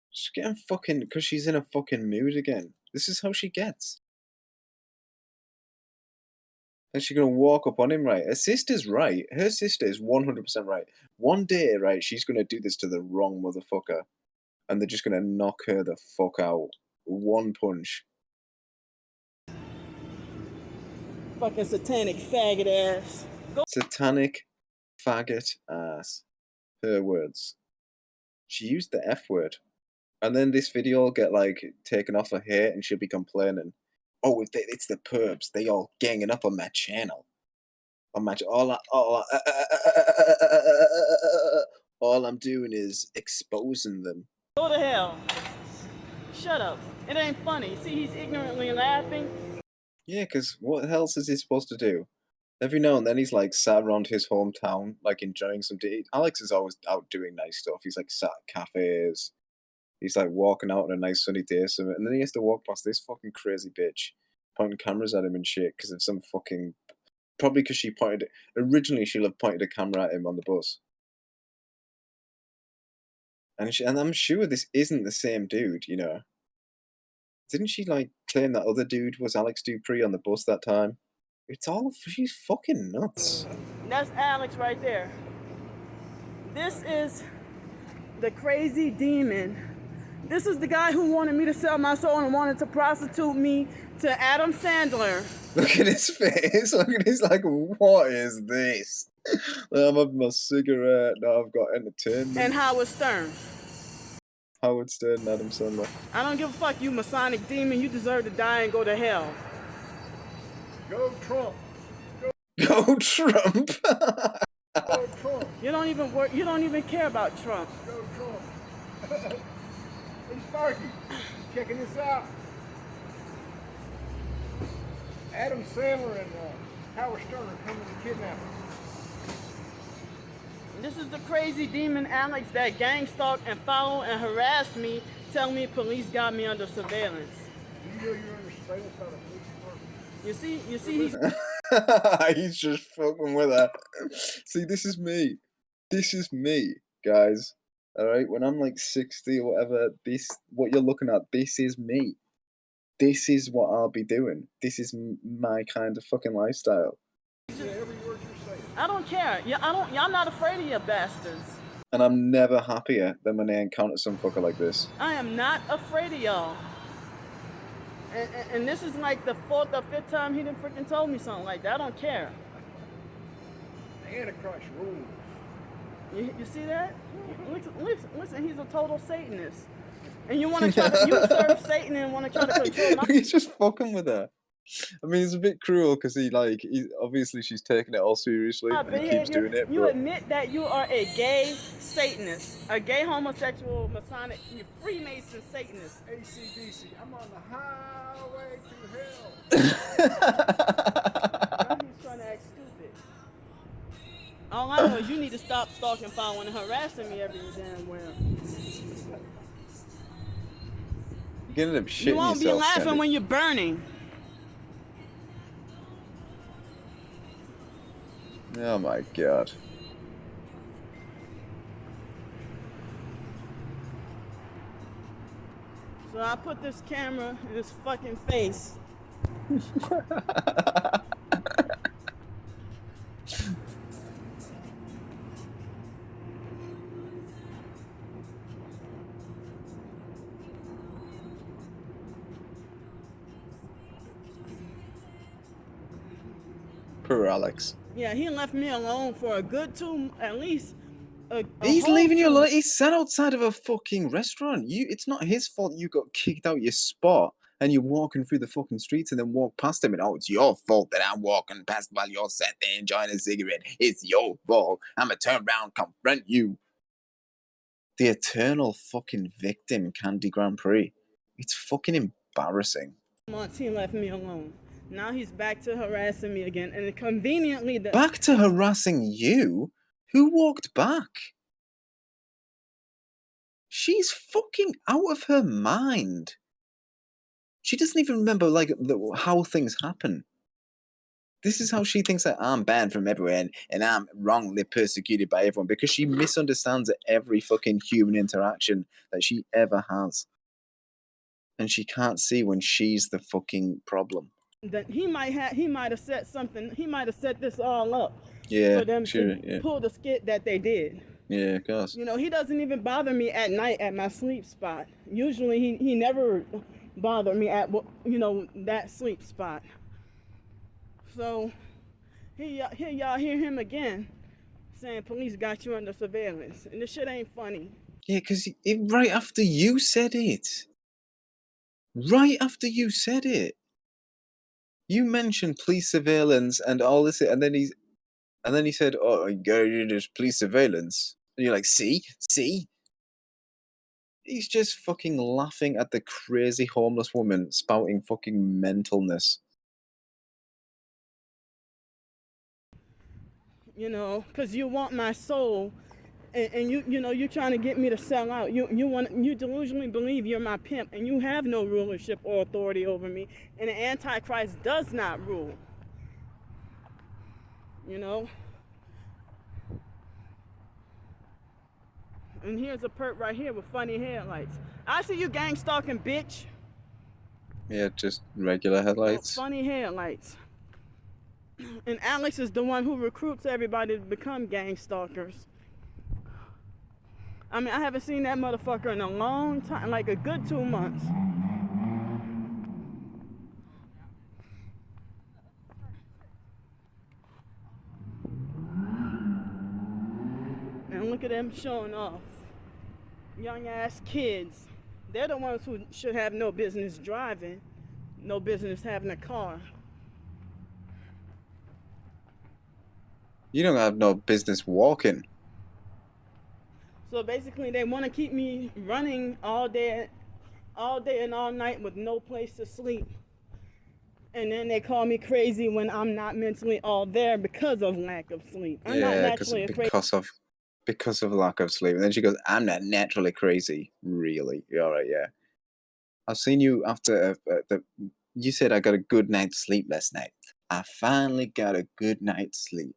She's getting fucking, because she's in a fucking mood again. This is how she gets. And she's gonna walk up on him, right? Her sister's right. Her sister is 100% right. One day, right, she's gonna do this to the wrong motherfucker. And they're just gonna knock her the fuck out. One punch. Fucking satanic faggot ass. Satanic faggot ass. Her words. She used the F word. And then this video will get, like, taken off her hate and she'll be complaining. oh, it's the perps. They all ganging up on my channel. On my all I'm doing is exposing them. Go to hell. Shut up. It ain't funny. See, he's ignorantly laughing. Yeah, because what else is he supposed to do? Every now and then he's like sat around his hometown, like enjoying some day. Alex is always out doing nice stuff. He's like sat at cafes. He's like walking out on a nice sunny day or something. And then he has to walk past this fucking crazy bitch pointing cameras at him and shit because of some fucking. Probably because she pointed. Originally, she'll have pointed a camera at him on the bus. And I'm sure this isn't the same dude, you know. Didn't she like claim that other dude was Alex Dupree on the bus that time? She's fucking nuts. That's Alex right there. This is the crazy demon. This is the guy who wanted me to sell my soul and wanted to prostitute me to Adam Sandler. Look at his face. Look at his like, what is this? I'm having my cigarette. Now I've got entertainment. And Howard Stern. Howard Stern and Adam Sandler. I don't give a fuck, you Masonic demon. You deserve to die and go to hell. Go Trump. Go Trump. Go Trump. You don't even care about Trump. Go Trump. Hey Sparky, checking this out. Adam Sandler and Howard Stern are coming to kidnap us. This is the crazy demon Alex that gang stalked and followed and harassed me, telling me police got me under surveillance. Do you know you're under surveillance by the police department? You see, He's just fucking with her. See, this is me. This is me, guys. Alright? When I'm like 60 or whatever, what you're looking at, this is me. This is what I'll be doing. This is my kind of fucking lifestyle. Every word you're saying. I don't care. Y'all not afraid of your bastards. And I'm never happier than when I encounter some fucker like this. I am not afraid of y'all. And this is like the 4th or 5th time he done freaking told me something like that. I don't care. Antichrist rules. You see that? Listen, he's a total Satanist. And you want to try to, you serve Satan and want to try to control my... He's just fucking with her. I mean, it's a bit cruel because obviously she's taking it all seriously and he keeps doing it. You admit that you are a gay Satanist, a gay homosexual, Masonic, Freemason Satanist. ACDC, I'm on the highway to hell. Now he's trying to act stupid. All I know is you need to stop stalking, following, and harassing me every damn where. You're gonna end up shitting You won't be yourself, laughing Candy. when you're burning. Oh my god. So I put this camera in his fucking face. Poor Alex. Yeah, he left me alone for a good at least. He's leaving you alone. He sat outside of a fucking restaurant. It's not his fault you got kicked out your spot and you're walking through the fucking streets and then walk past him and it's your fault that I'm walking past while you're sat there enjoying a cigarette. It's your fault. I'm gonna turn around, confront you. The eternal fucking victim, Candy Grandpre. It's fucking embarrassing. Months he left me alone. Now he's back to harassing me again, and conveniently Back to harassing you? Who walked back? She's fucking out of her mind. She doesn't even remember how things happen. This is how she thinks that I'm banned from everywhere and I'm wrongly persecuted by everyone because she misunderstands every fucking human interaction that she ever has. And she can't see when she's the fucking problem. that he might have said something. He might have set this all up. Yeah, for them sure, to yeah. pull the skit that they did. Yeah, of course. You know, he doesn't even bother me at night at my sleep spot. Usually he never bothered me at, you know, that sleep spot. So here y'all hear him again saying police got you under surveillance. And this shit ain't funny. Yeah, because right after you said it. Right after you said it. You mentioned police surveillance and all this, and then he said, "Oh, you gotta do this police surveillance," and you're like, "See." He's just fucking laughing at the crazy homeless woman spouting fucking mentalness. You know, because you want my soul, and you're trying to get me to sell out. You delusionally believe you're my pimp, and you have no rulership or authority over me, and the Antichrist does not rule. You know. And here's a perp right here with funny headlights. I see you gang stalking, bitch. Yeah, just regular headlights. Well, funny headlights. And Alex is the one who recruits everybody to become gang stalkers. I mean, I haven't seen that motherfucker in a long time, like a good 2 months. And look at them showing off. Young ass kids. They're the ones who should have no business driving, no business having a car. You don't have no business walking. So basically, they want to keep me running all day and all night with no place to sleep. And then they call me crazy when I'm not mentally all there because of lack of sleep. I'm not naturally because of lack of sleep. And then she goes, "I'm not naturally crazy." Really? All right, yeah. I've seen you after you said I got a good night's sleep last night. I finally got a good night's sleep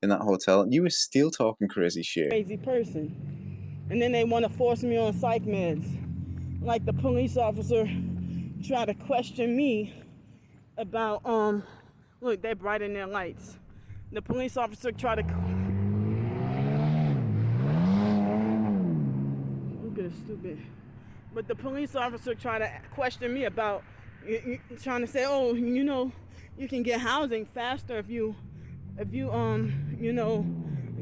in that hotel, and you were still talking crazy shit. Crazy person. And then they want to force me on psych meds. Like the police officer tried to question me about, look, they're brighting their lights. The police officer tried to, look at this stupid. But the police officer tried to question me about, trying to say, oh, you know, you can get housing faster if you you know,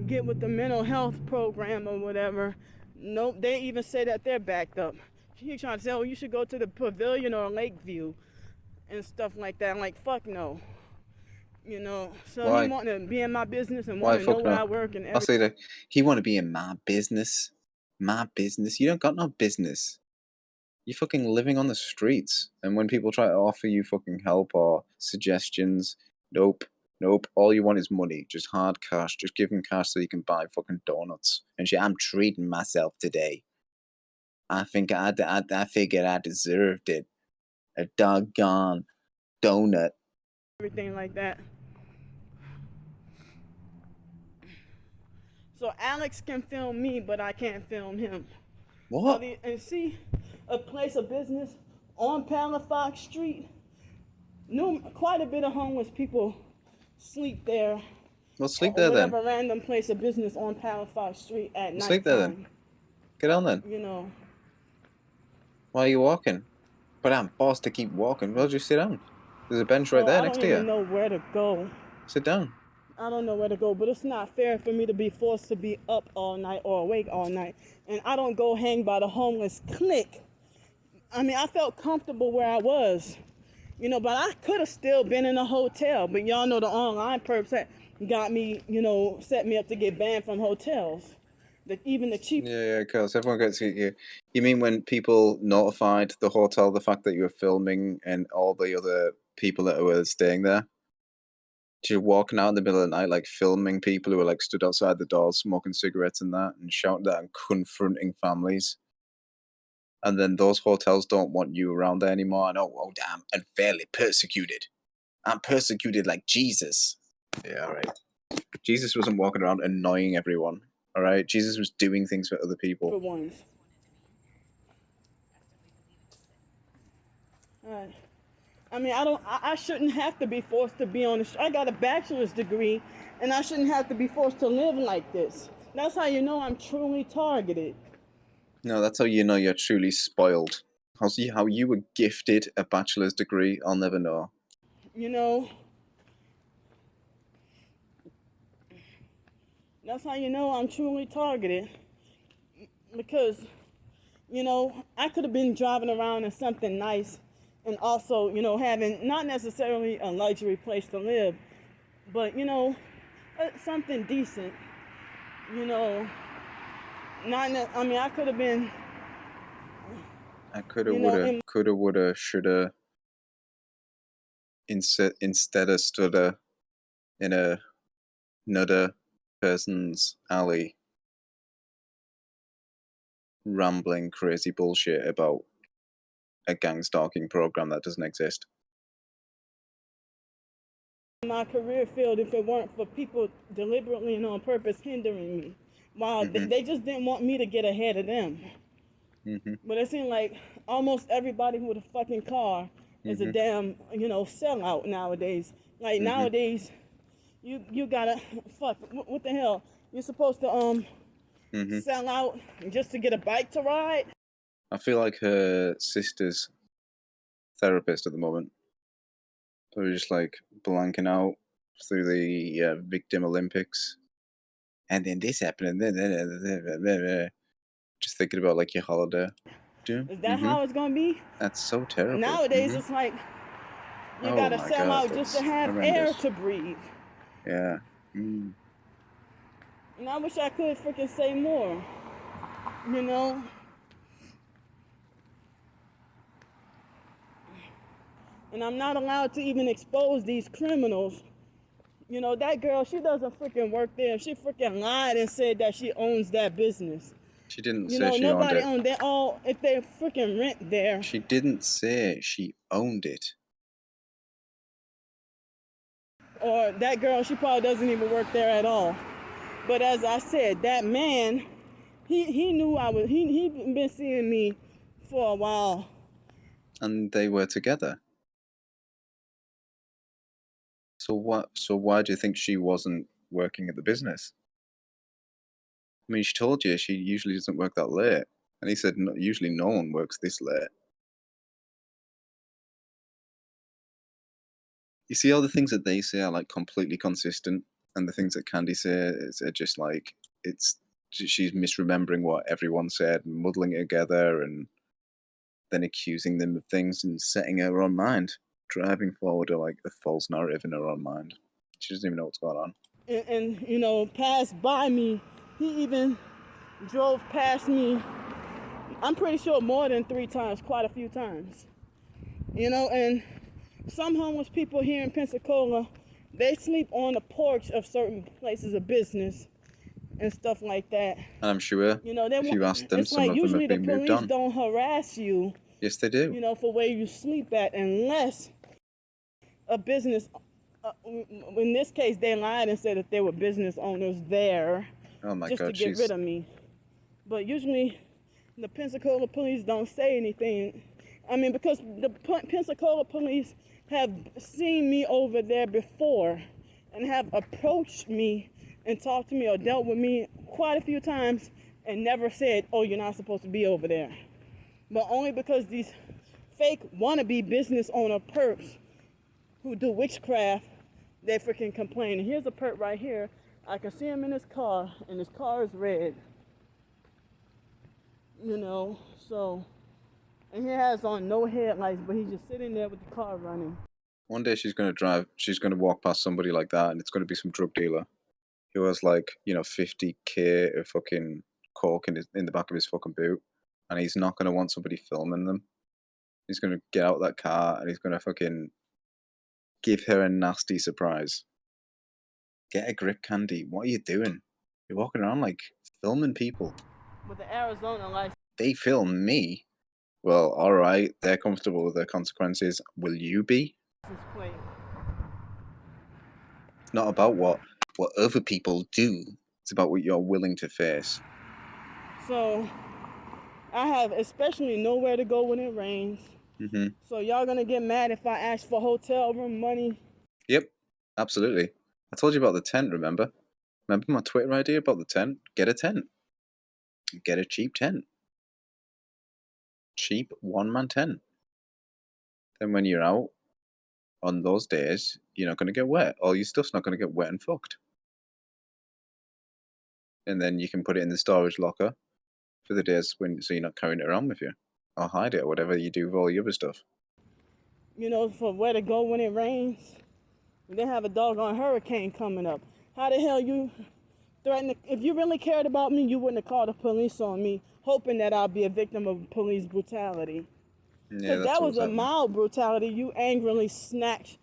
get with the mental health program or whatever. Nope, they even say that they're backed up. He trying to say, oh, you should go to the Pavilion or Lakeview and stuff like that. I'm like, fuck no. You know, so Why? he want to be in my business and want to know where I work and everything. I'll say that he want to be in my business. My business? You don't got no business. You're fucking living on the streets. And when people try to offer you fucking help or suggestions, nope. All you want is money. Just hard cash. Just give him cash so you can buy fucking donuts. And shit, I'm treating myself today. I figured I deserved it. A doggone donut. Everything like that. So Alex can film me, but I can't film him. What? And see, a place of business on Palafox Street. Quite a bit of homeless people sleep there. Well, sleep there then. Whatever random place of business on Palafox Street at night. Sleep there then. Get on then. You know. Why are you walking? But I'm boss to keep walking. Well, just sit down. There's a bench right there next to you. I don't even know where to go. Sit down. I don't know where to go, but it's not fair for me to be forced to be up all night or awake all night. And I don't go hang by the homeless clique. I mean, I felt comfortable where I was, you know, but I could have still been in a hotel. But y'all know the online perps that got me, you know, set me up to get banned from hotels. Even the cheap. Yeah, of course. Everyone gets you. You mean when people notified the hotel the fact that you were filming and all the other people that were staying there? You're walking out in the middle of the night, like filming people who were like stood outside the doors, smoking cigarettes and that, and shouting that and confronting families. And then those hotels don't want you around there anymore. And oh damn, unfairly persecuted. I'm persecuted like Jesus. Yeah, all right. Jesus wasn't walking around annoying everyone. All right, Jesus was doing things for other people. For ones. All right. I mean, I shouldn't have to be forced to be on the I got a bachelor's degree, and I shouldn't have to be forced to live like this. That's how you know I'm truly targeted. No, that's how you know you're truly spoiled. How you were gifted a bachelor's degree, I'll never know. You know, that's how you know I'm truly targeted. Because, you know, I could have been driving around in something nice and also, you know, having not necessarily a luxury place to live, but, you know, something decent, you know, I mean, I could have been, I coulda, you know, woulda, coulda, woulda, shoulda, instead of stoulda in another person's alley, rambling crazy bullshit about a gang stalking program that doesn't exist. my career field if it weren't for people deliberately and on purpose hindering me. While they just didn't want me to get ahead of them. But it seemed like almost everybody with a fucking car is a damn, you know, sellout nowadays. Like nowadays, you gotta fuck. What the hell? You're supposed to sell out just to get a bike to ride? I feel like her sister's therapist at the moment. They're just like blanking out through the victim Olympics. And then this happened, and then just thinking about like your holiday. Is that how it's gonna be? That's so terrible. Nowadays, it's like you Oh gotta my sell God, out just to that's have horrendous. air to breathe. Yeah. And I wish I could freaking say more. You know? And I'm not allowed to even expose these criminals. You know, that girl, she doesn't freaking work there. She freaking lied and said that she owns that business. She didn't You say know, she owned nobody it. owned that. All if they freaking rent there. She didn't say she owned it. Or that girl, she probably doesn't even work there at all. But as I said, that man, he knew I was. He'd been seeing me for a while. And they were together. So what? So why do you think she wasn't working at the business? I mean, she told you she usually doesn't work that late, and he said usually no one works this late. You see, all the things that they say are like completely consistent, and the things that Candy says are just like she's misremembering what everyone said and muddling it together, and then accusing them of things and setting her own mind, driving forward a false narrative in her own mind. She doesn't even know what's going on. And you know, passed by me. He even drove past me, I'm pretty sure more than 3 times, quite a few times. You know, and some homeless people here in Pensacola, they sleep on the porch of certain places of business and stuff like that. And I'm sure You know, if you ask them, it's some like of them usually have the been moved police on. don't harass you, Yes, they do. you know, for where you sleep at, unless a business, in this case, they lied and said that there were business owners there Oh my just God, to get rid of me. But usually the Pensacola police don't say anything. I mean, because the Pensacola police have seen me over there before and have approached me and talked to me or dealt with me quite a few times and never said, oh, you're not supposed to be over there. But only because these fake wannabe business owner perps who do witchcraft, they freaking complain. And here's a perp right here. I can see him in his car, and his car is red. You know, so, and he has on no headlights, but he's just sitting there with the car running. One day she's going to walk past somebody like that, and it's going to be some drug dealer who has like, 50K of fucking coke in the back of his fucking boot, and he's not going to want somebody filming them. He's going to get out of that car, and he's going to fucking give her a nasty surprise. Get a grip, Candy. What are you doing? You're walking around like filming people. With the Arizona license They film me. Well, alright, they're comfortable with their consequences. Will you be? plate. It's not about what other people do. It's about what you're willing to face. So I have especially nowhere to go when it rains. So y'all gonna get mad if I ask for hotel room money? Yep, absolutely. I told you about the tent, remember? Remember my Twitter idea about the tent? Get a tent. Get a cheap tent. Cheap one-man tent. Then when you're out on those days, you're not going to get wet. All your stuff's not going to get wet and fucked. And then you can put it in the storage locker for the days so you're not carrying it around with you. Or hide it, or whatever you do with all the other stuff. you know, for where to go when it rains. And they have a doggone hurricane coming up. How the hell you threaten? If you really cared about me, you wouldn't have called the police on me, hoping that I'll be a victim of police brutality. Yeah, Because that's that was what's a happening. mild brutality. You angrily snatched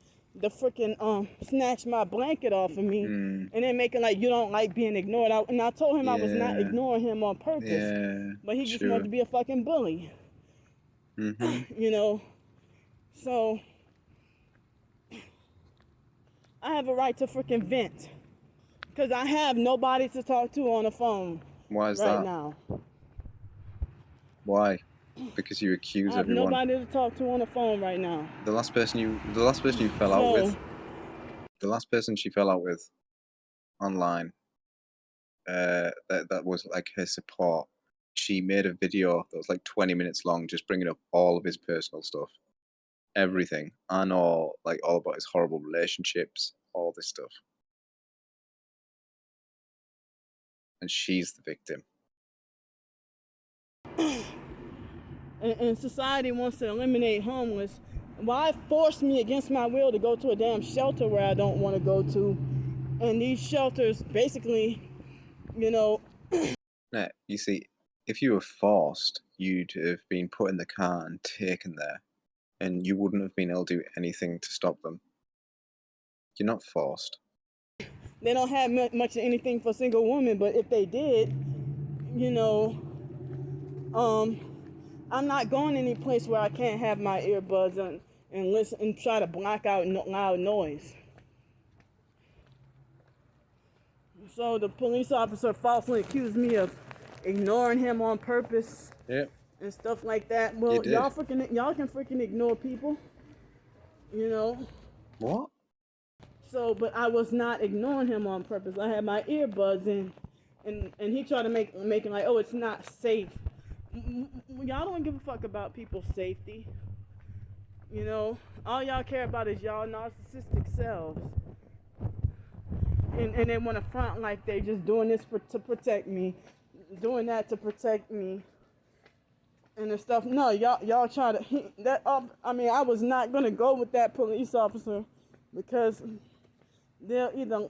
my blanket off of me, and then making like you don't like being ignored. And I told him I was not Yeah, ignoring him on purpose, yeah, but he just sure. wanted to be a fucking bully. You know, so I have a right to freaking vent, because I have nobody to talk to on the phone Why is right that? now. Why? Because you accuse I have everyone. nobody to talk to on the phone right now. The last person you fell out with, the last person she fell out with online, that was like her support. She made a video that was like 20 minutes long, just bringing up all of his personal stuff, everything, and all about his horrible relationships, all this stuff. And she's the victim. And society wants to eliminate homeless. Why force me against my will to go to a damn shelter where I don't want to go to? And these shelters basically, you know, Now, you see, if you were forced, you'd have been put in the car and taken there, and you wouldn't have been able to do anything to stop them. You're not forced. they don't have much of anything for single women, but if they did, you know, I'm not going any place where I can't have my earbuds on and listen and try to block out loud noise. So the police officer falsely accused me of ignoring him on purpose. Yep. And stuff like that. Well, You did. y'all can freaking ignore people, you know. What? So, but I was not ignoring him on purpose. I had my earbuds in, and he tried to make it like, oh, it's not safe. Y'all don't give a fuck about people's safety. You know, all y'all care about is y'all narcissistic selves. And they want to front like they just doing this to protect me, doing that to protect me, and the stuff. No, y'all try to that. I mean, I was not gonna go with that police officer because they'll either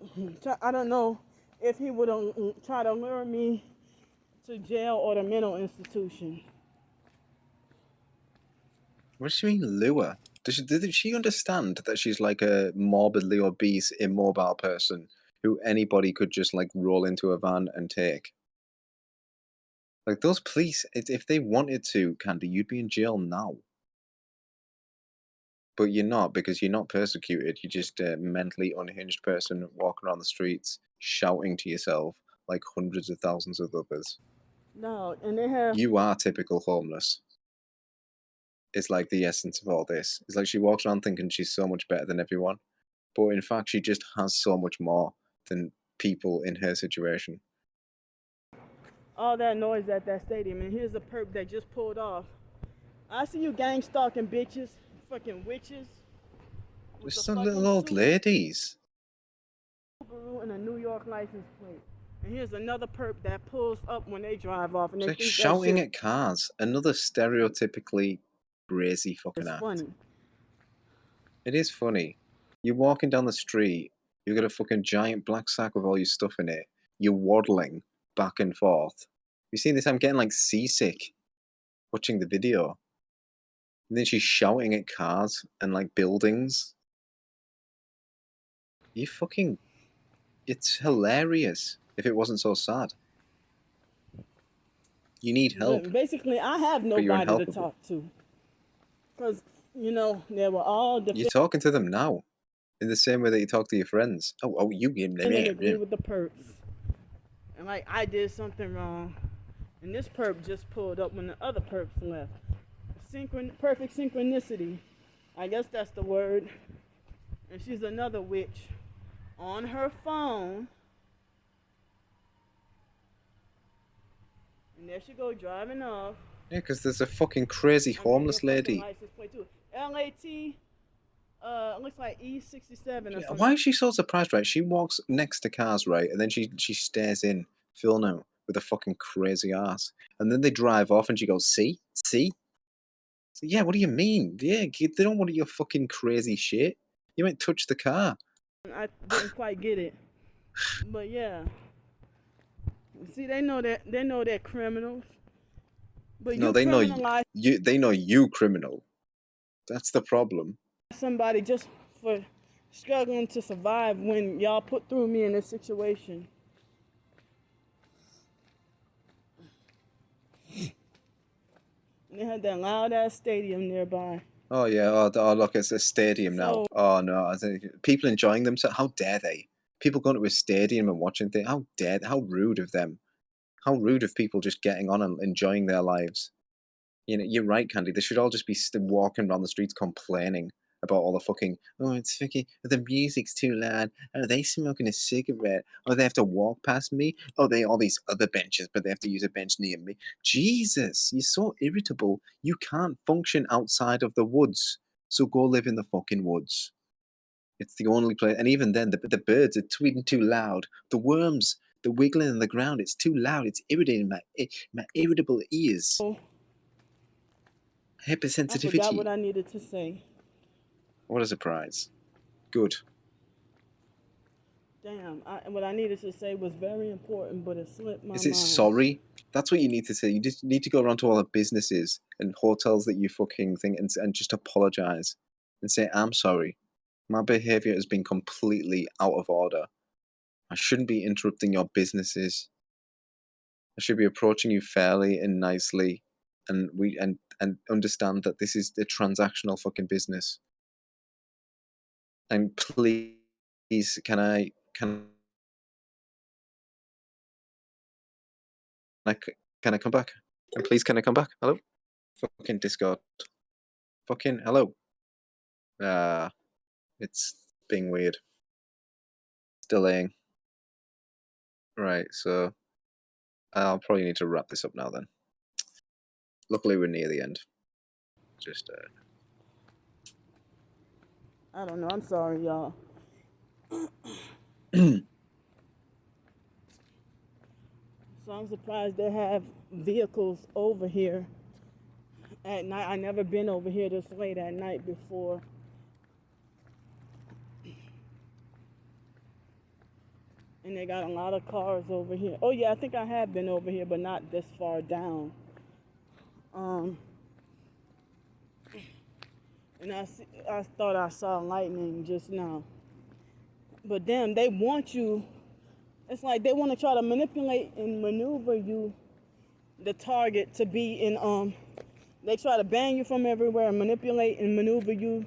I don't know if he would try to lure me to jail or the mental institution. What does she mean, lure? Did she understand that she's like a morbidly obese, immobile person who anybody could just like roll into a van and take? Like those police, if they wanted to, Candy, you'd be in jail now. But you're not, because you're not persecuted. You're just a mentally unhinged person walking around the streets, shouting to yourself like hundreds of thousands of others. No, and they have. You are typical homeless. It's like the essence of all this. It's like she walks around thinking she's so much better than everyone, but in fact she just has so much more than people in her situation. All that noise at that stadium, and here's a perp that just pulled off. I see you gang stalking bitches, fucking witches. There's some little old ladies. Subaru and a New York license plate. And here's another perp that pulls up when they drive off, and It's they like think shouting that shit at cars. Another stereotypically crazy fucking is act. funny. It is funny. You're walking down the street, you've got a fucking giant black sack with all your stuff in it. You're waddling back and forth. You seen this? I'm getting like seasick watching the video. And then she's shouting at cars and like buildings. You fucking... It's hilarious if it wasn't so sad. You need help. Basically, I have But you're nobody to unhelpable. talk to. Because, you know, they were all You're talking to them now. In the same way that you talk to your friends. Oh, you... didn't agree with the perps. And like, I did something wrong. And this perp just pulled up when the other perps left. Perfect synchronicity. I guess that's the word. And she's another witch on her phone. And there she go driving off. Yeah, because there's a fucking crazy homeless lady. LAT, looks like E67 or something. Why is she so surprised, right? She walks next to cars, right? And then she stares in, filling out with a fucking crazy ass. And then they drive off and she goes, see? See? So, yeah, what do you mean? Yeah, they don't want your fucking crazy shit. You might touch the car. I didn't quite get it, but yeah. See, they know they're criminals, but No, you they know criminalize you. They know you criminal. That's the problem. somebody just for struggling to survive when y'all put through me in this situation. And they had that loud ass stadium nearby. Oh yeah. Oh look, it's a stadium now. So Oh no, I think people enjoying themselves. How dare they? People going to a stadium and watching things. How dare? How rude of them. How rude of people just getting on and enjoying their lives. You know, you're right, Candy. They should all just be walking around the streets complaining about all the fucking, oh, it's fucking, the music's too loud. Oh, they smoking a cigarette. Oh, they have to walk past me. Oh, they all these other benches, but they have to use a bench near me. Jesus, you're so irritable. You can't function outside of the woods. So go live in the fucking woods. It's the only place. And even then, the birds are tweeting too loud. The worms, the wiggling in the ground, it's too loud. It's irritating my irritable ears. I forgot Hypersensitivity. what I needed to say. What a surprise. Good. Damn, what I needed to say was very important, but it slipped my Is it mind. sorry? That's what you need to say. You just need to go around to all the businesses and hotels that you fucking think and just apologize and say, I'm sorry. My behavior has been completely out of order. I shouldn't be interrupting your businesses. I should be approaching you fairly and nicely and understand that this is a transactional fucking business. And please, can I come back? And please, can I come back? Hello? Fucking Discord. Fucking hello. It's being weird. It's delaying. Right, so I'll probably need to wrap this up now then. Luckily, we're near the end. Just, I don't know. I'm sorry, y'all. So I'm surprised they have vehicles over here at night. I never been over here this late at night before. And they got a lot of cars over here. Oh yeah, I think I have been over here, but not this far down. And I thought I saw lightning just now. But damn, they want you. It's like they want to try to manipulate and maneuver you, the target, to be in. They try to ban you from everywhere and manipulate and maneuver you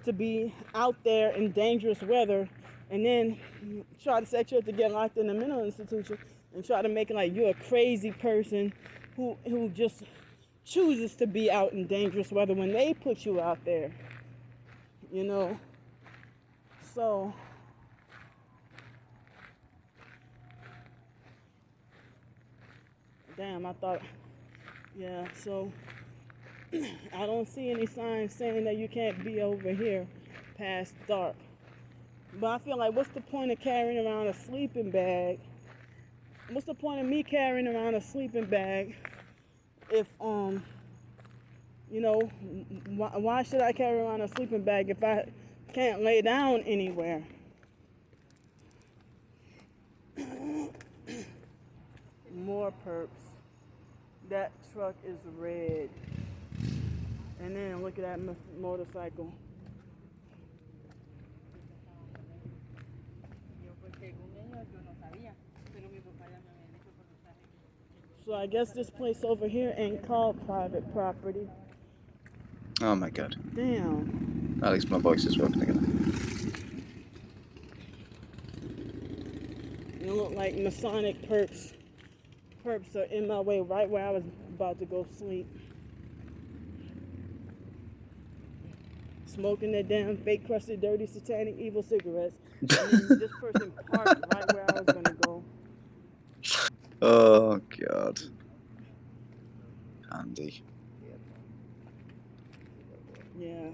to be out there in dangerous weather, and then try to set you up to get locked in a mental institution and try to make it like you're a crazy person who just chooses to be out in dangerous weather when they put you out there. You know. So damn, I thought, yeah, so I don't see any signs saying that you can't be over here past dark. But I feel like, what's the point of carrying around a sleeping bag? What's the point of me carrying around a sleeping bag if, you know, why should I carry around a sleeping bag if I can't lay down anywhere? More perps. That truck is red. And then look at that motorcycle. So I guess this place over here ain't called private property. oh my god. Damn. At least my voice is working again. It look like Masonic perps. Perps are in my way right where I was about to go sleep. Smoking their damn fake crusted, dirty, satanic, evil cigarettes. And then this person parked right where I was gonna go. Oh god. Andy. Yeah.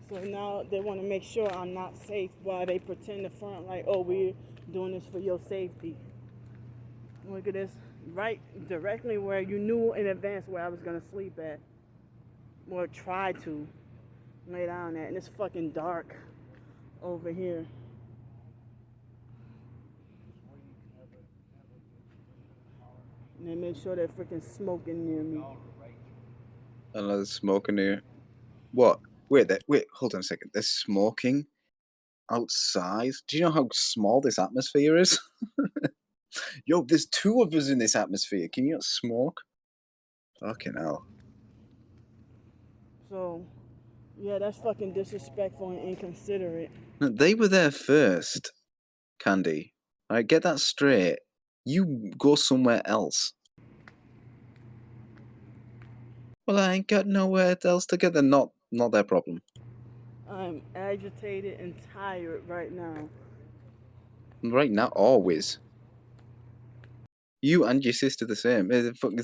So now they want to make sure I'm not safe while they pretend to front like, oh, we're doing this for your safety. Look at this, right directly where you knew in advance where I was gonna sleep at. or try to lay down at. And it's fucking dark over here. And they make sure they're freaking smoking near me. Another smoking here. What? Wait, hold on a second. They're smoking outside? Do you know how small this atmosphere is? Yo, there's 2 of us in this atmosphere. Can you not smoke? Fucking hell. So, yeah, that's fucking disrespectful and inconsiderate. No, they were there first, Candy. Alright, get that straight. You go somewhere else. Well, I ain't got nowhere else to get. They're not their problem. I'm agitated and tired right now. Right now, always. You and your sister the same. Fucking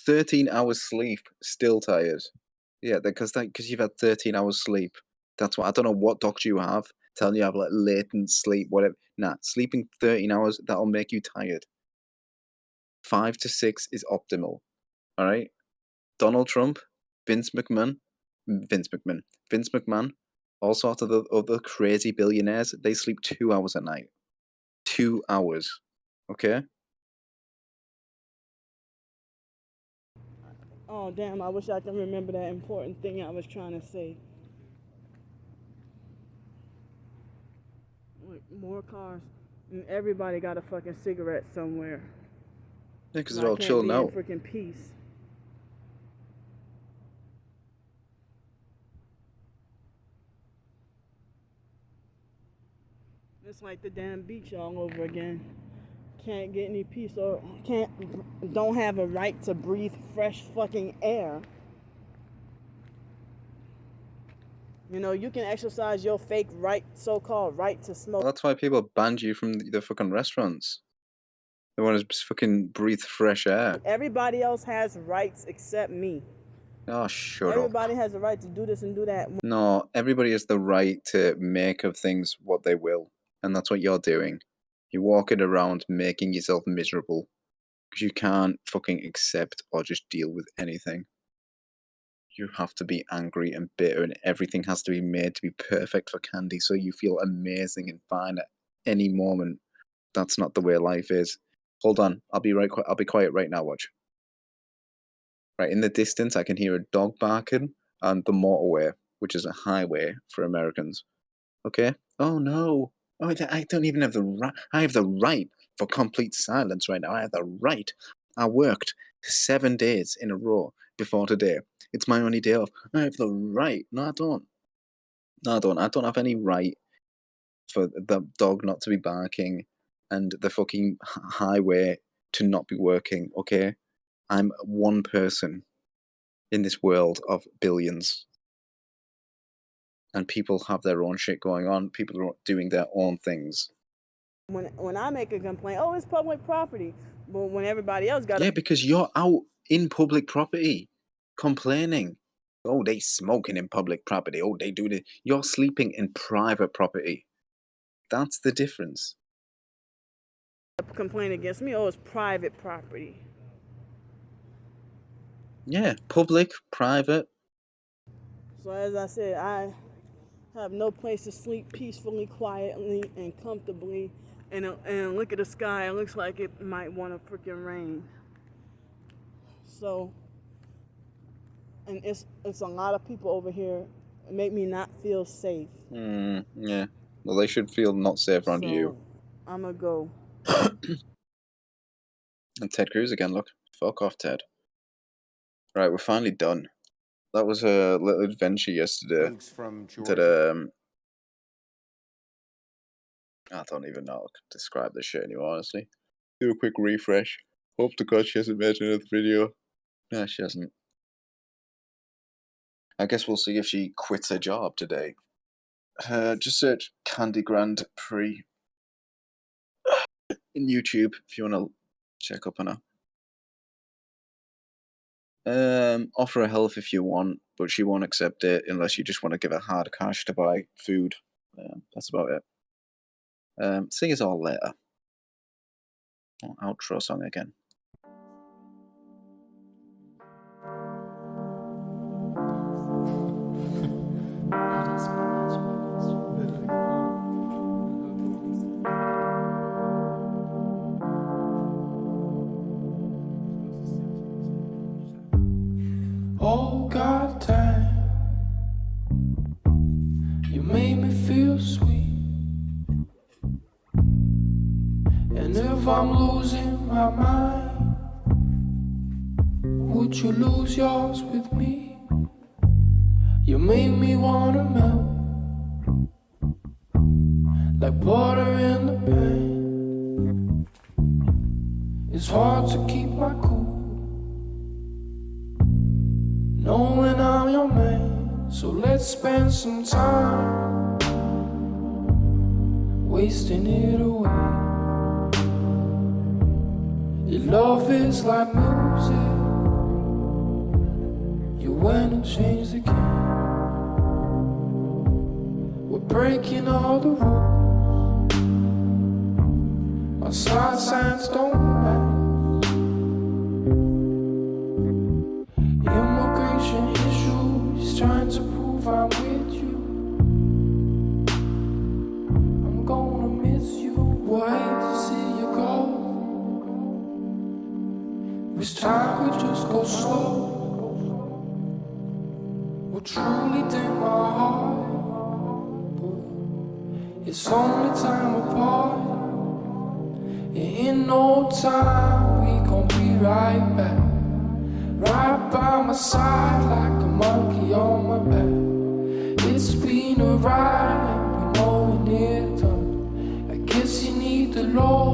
13 hours sleep, still tired. Yeah, because you've had 13 hours sleep. That's what I don't know what doctor you have telling you have like latent sleep, whatever. Nah, sleeping 13 hours that'll make you tired. 5 to 6 is optimal. All right. Donald Trump, Vince McMahon, all sorts of the other crazy billionaires. They sleep 2 hours a night. 2 hours. Okay. Oh, damn, I wish I could remember that important thing I was trying to say. Look, more cars. And everybody got a fucking cigarette somewhere. Yeah, because So they're I all can't chilling be in out. freaking peace. It's like the damn beach all over again. Can't get any peace or don't have a right to breathe fresh fucking air. You know, you can exercise your fake right, so-called right to smoke. Well, that's why people banned you from the fucking restaurants. They want to fucking breathe fresh air. Everybody else has rights except me. Oh, shut up. Everybody has the right to do this and do that. No, everybody has the right to make of things what they will. And that's what you're doing. You're walking around making yourself miserable. Because you can't fucking accept or just deal with anything. You have to be angry and bitter, and everything has to be made to be perfect for Candy so you feel amazing and fine at any moment. That's not the way life is. Hold on, I'll be quiet right now, watch. Right, in the distance I can hear a dog barking and the motorway, which is a highway for Americans. Okay? Oh no. Oh, I don't even have the right. I have the right for complete silence right now. I have the right. I worked 7 days in a row before today. It's my only day off. I have the right. No, I don't. No, I don't. I don't have any right for the dog not to be barking and the fucking highway to not be working, okay? I'm one person in this world of billions. And people have their own shit going on. People are doing their own things. When I make a complaint, oh, it's public property. But when everybody else got Yeah, because you're out in public property complaining. Oh, they smoking in public property. Oh, they do this. You're sleeping in private property. That's the difference. a complaint against me, oh, it's private property. Yeah, public, private. So as I said, I have no place to sleep peacefully, quietly, and comfortably. And look at the sky. It looks like it might want to freaking rain. So, and it's a lot of people over here. It make me not feel safe. Yeah. Well, they should feel not safe around you. I'm gonna go. And Ted Cruz again, look. Fuck off, Ted. Right, we're finally done. That was a little adventure yesterday. Thanks from That, Georgia. I don't even know how to describe this shit anymore, honestly. Do a quick refresh. Hope to God she hasn't made another video. No, she hasn't. I guess we'll see if she quits her job today. Just search Candy Grandpre in YouTube if you want to check up on her. Offer her help if you want, but she won't accept it unless you just want to give her hard cash to buy food. That's about it. See us all later. Outro song again. Oh goddamn, you made me feel sweet. And if I'm losing my mind, would you lose yours with me? You make me wanna melt like water in the pan. It's hard to keep my cool, knowing I'm your man. So let's spend some time wasting it away. Your love is like music, you went to change the game. We're breaking all the rules, our side signs don't match. Immigration issues, trying to prove I'm with you. I'm gonna miss you, would hate to see you go. Wish time could just go slow. Would truly take my heart, but it's only time apart. And in no time we gon' be right back, right by my side like a monkey on my back. It's been a ride, we know we need done. I guess you need the Lord.